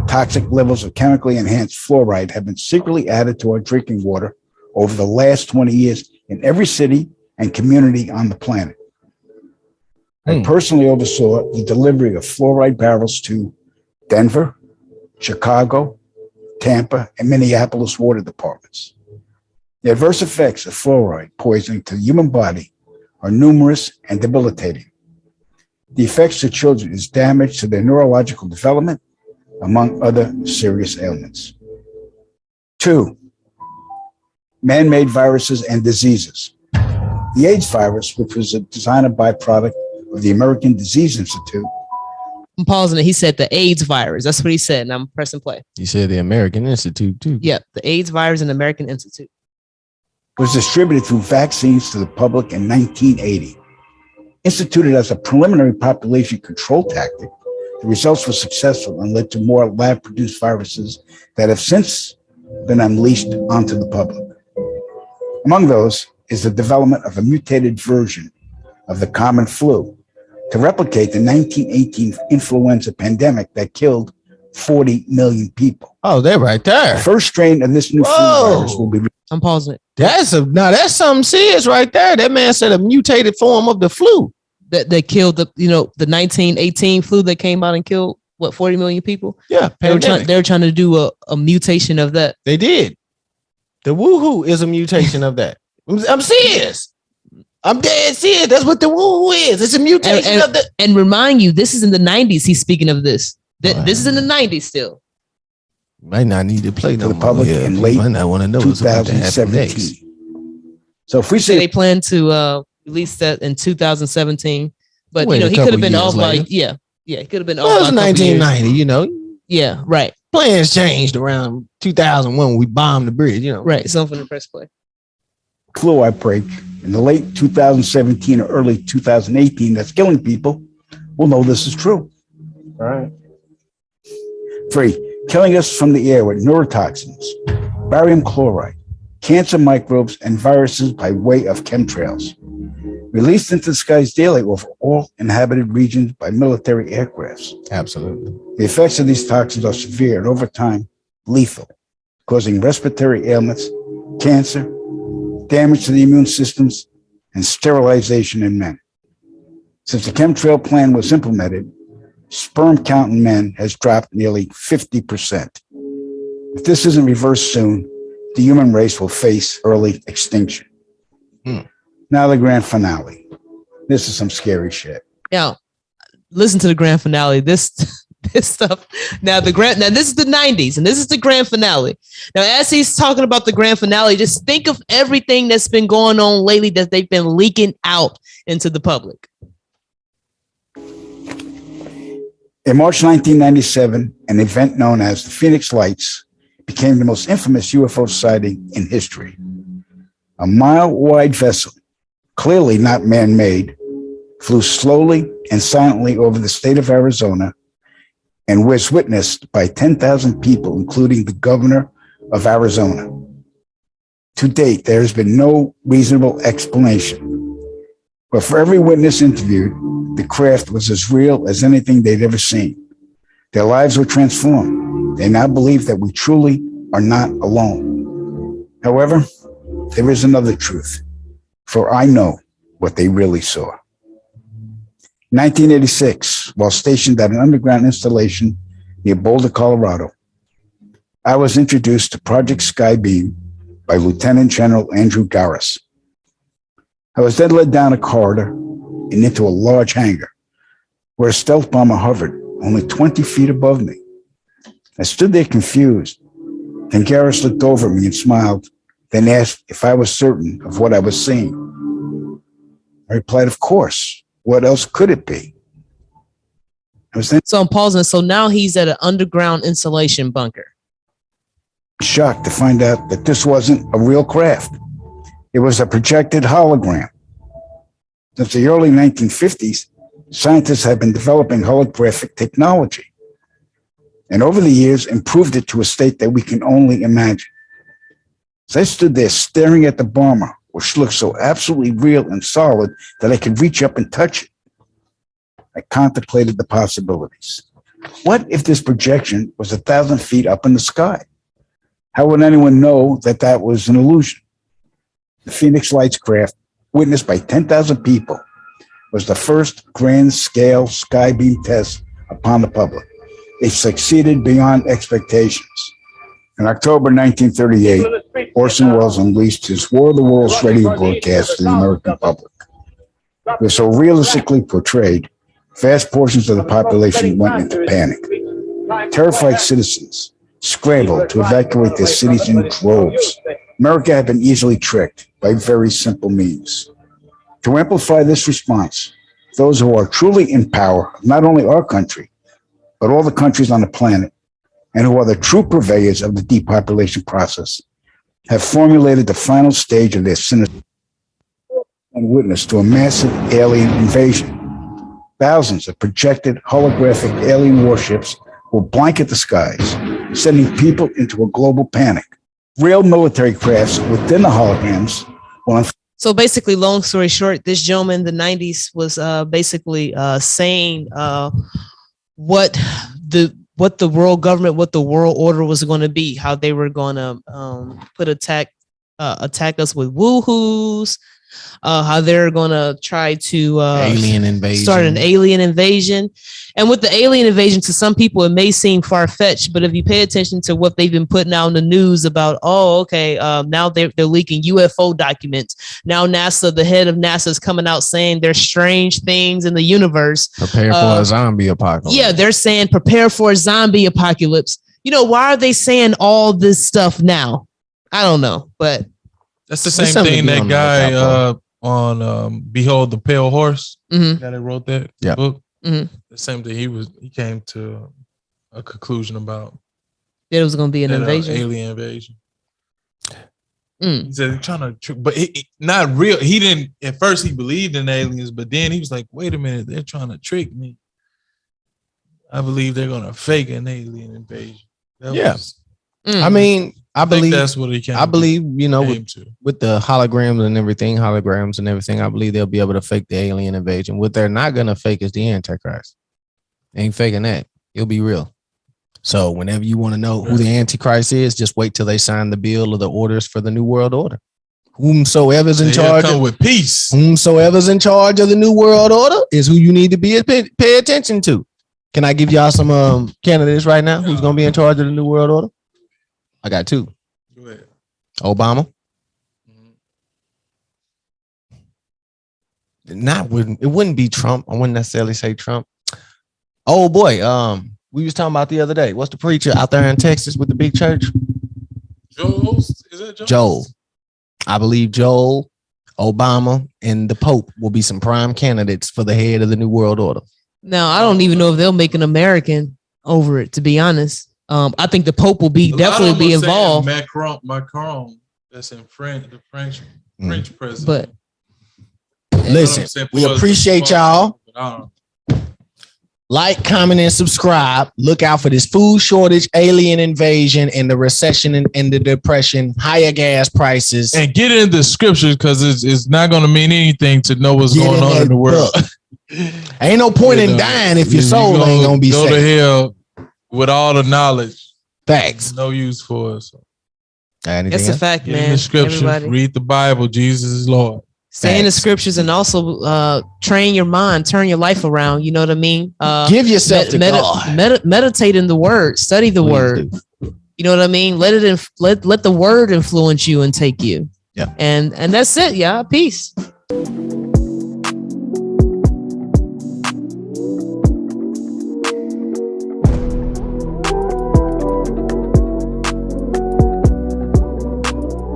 toxic levels of chemically enhanced fluoride have been secretly added to our drinking water over the last 20 years in every city and community on the planet. I personally oversaw the delivery of fluoride barrels to Denver, Chicago, Tampa, and Minneapolis water departments. The adverse effects of fluoride poisoning to the human body are numerous and debilitating. The effects to children is damage to their neurological development, among other serious ailments. 2, man-made viruses and diseases. The AIDS virus, which was a designer byproduct of the American Disease Institute. I'm pausing it. He said the AIDS virus. That's what he said. And I'm pressing play. He said the American Institute too. Yeah, the AIDS virus and American Institute. Was distributed through vaccines to the public in 1980. Instituted as a preliminary population control tactic, the results were successful and led to more lab-produced viruses that have since been unleashed onto the public. Among those is the development of a mutated version of the common flu to replicate the 1918 influenza pandemic that killed 40 million people. Oh, they're right there. The first strain of this new flu virus will be... I'm pausing it. That's something serious right there. That man said a mutated form of the flu. That killed the 1918 flu that came out and killed 40 million people. Yeah, they were trying to do a mutation of that. They did. The woohoo is a mutation of that. I'm serious. I'm dead serious. That's what the woohoo is. It's a mutation of the. And remind you, this is in the 90s. He's speaking of this. This is in the 90s still. Might not need to play to the public in late 2017. So if we say they plan to release that in 2017, but he could have been off by he could have been off. Well, it was 1990, Yeah, right. Plans changed around 2001 when we bombed the bridge, Right. Something to press play. Flu outbreak in the late 2017 or early 2018 that's killing people, we'll know this is true. All right. 3, killing us from the air with neurotoxins, barium chloride, cancer microbes, and viruses by way of chemtrails. Released into the skies daily over all inhabited regions by military aircrafts. Absolutely. The effects of these toxins are severe and over time lethal, causing respiratory ailments, cancer, damage to the immune systems, and sterilization in men. Since the chemtrail plan was implemented, sperm count in men has dropped nearly 50%. If this isn't reversed soon, the human race will face early extinction. Now the grand finale. This is some scary shit. Now, listen to the grand finale. This this stuff. Now this is the 90s, and this is the grand finale. Now, as he's talking about the grand finale, just think of everything that's been going on lately that they've been leaking out into the public. In March 1997, an event known as the Phoenix Lights became the most infamous UFO sighting in history. A mile-wide vessel, clearly not man-made, flew slowly and silently over the state of Arizona and was witnessed by 10,000 people, including the governor of Arizona. To date, there has been no reasonable explanation. But for every witness interviewed, the craft was as real as anything they'd ever seen. Their lives were transformed. They now believe that we truly are not alone. However, there is another truth, for I know what they really saw. 1986, while stationed at an underground installation near Boulder, Colorado, I was introduced to Project Skybeam by Lieutenant General Andrew Garris. I was then led down a corridor and into a large hangar where a stealth bomber hovered only 20 feet above me. I stood there confused. Then Garris looked over at me and smiled, then asked if I was certain of what I was seeing. I replied, of course. What else could it be? So I'm pausing. So now he's at an underground insulation bunker. Shocked to find out that this wasn't a real craft. It was a projected hologram. Since the early 1950s, scientists have been developing holographic technology, and over the years improved it to a state that we can only imagine. As I stood there staring at the bomber, which looked so absolutely real and solid that I could reach up and touch it, I contemplated the possibilities. What if this projection was 1,000 feet up in the sky? How would anyone know that that was an illusion? The Phoenix Lights craft, witnessed by 10,000 people, was the first grand-scale skybeam test upon the public. It succeeded beyond expectations. In October 1938, Orson Welles unleashed his War of the Worlds radio broadcast to the American public. It was so realistically portrayed, vast portions of the population went into panic. Terrified citizens scrambled to evacuate their cities in droves. America had been easily tricked by very simple means. To amplify this response, those who are truly in power of not only our country, but all the countries on the planet, and who are the true purveyors of the depopulation process, have formulated the final stage of their sinister and witness to a massive alien invasion. Thousands of projected holographic alien warships will blanket the skies, sending people into a global panic. Real military crafts within the holograms will. So basically, long story short, this gentleman in the 90s was basically saying what the world government, what the world order was going to be, how they were going to attack us with woohoos, how they're going to try to alien invasion. Start an alien invasion. And with the alien invasion, to some people, it may seem far-fetched, but if you pay attention to what they've been putting out in the news about, now they're leaking UFO documents. Now NASA, the head of NASA, is coming out saying there's strange things in the universe. Prepare for a zombie apocalypse. Yeah, they're saying prepare for a zombie apocalypse. You know, why are they saying all this stuff now? I don't know, but that's the same thing that guy on Behold the Pale Horse, guy that wrote that book. Mm-hmm. The same thing he came to a conclusion about. That it was going to be an invasion, alien invasion. He said they're trying to trick, but not real. He didn't at first. He believed in aliens, but then he was like, "Wait a minute, they're trying to trick me." I believe they're going to fake an alien invasion. I mean, I believe that's what he came. I believe with the holograms and everything, I believe they'll be able to fake the alien invasion. What they're not gonna fake is the Antichrist. They ain't faking that. It'll be real. So whenever you want to know who the Antichrist is, just wait till they sign the bill or the orders for the New World Order. Whomsoever's in charge with peace. Whomsoever's in charge of the New World Order is who you need to pay attention to. Can I give y'all some candidates right now? Who's gonna be in charge of the New World Order? I got two. Go ahead. Obama. It wouldn't be Trump. I wouldn't necessarily say Trump. Oh boy, we was talking about the other day. What's the preacher out there in Texas with the big church? Joel, is that Joel? Joel. I believe Joel, Obama, and the Pope will be some prime candidates for the head of the New World Order. Now, I don't even know if they'll make an American over it, to be honest. I think the Pope will definitely be involved. Macron, that's in French, the French president. But listen, we appreciate y'all. Like, comment, and subscribe. Look out for this food shortage, alien invasion, and the recession and the depression, higher gas prices. And get into the scriptures because it's not going to mean anything to know what's going on in the world. Ain't no point in dying if your soul ain't going to be saved. Go to hell with all the knowledge. Facts. No use for us. That's a fact, man. In the scriptures, read the Bible. Jesus is Lord. Stay in the scriptures and also train your mind, turn your life around. You know what I mean? Give yourself to God. Meditate in the word, study the word. You know what I mean? Let the word influence you and take you. Yeah. And that's it. Yeah. Peace.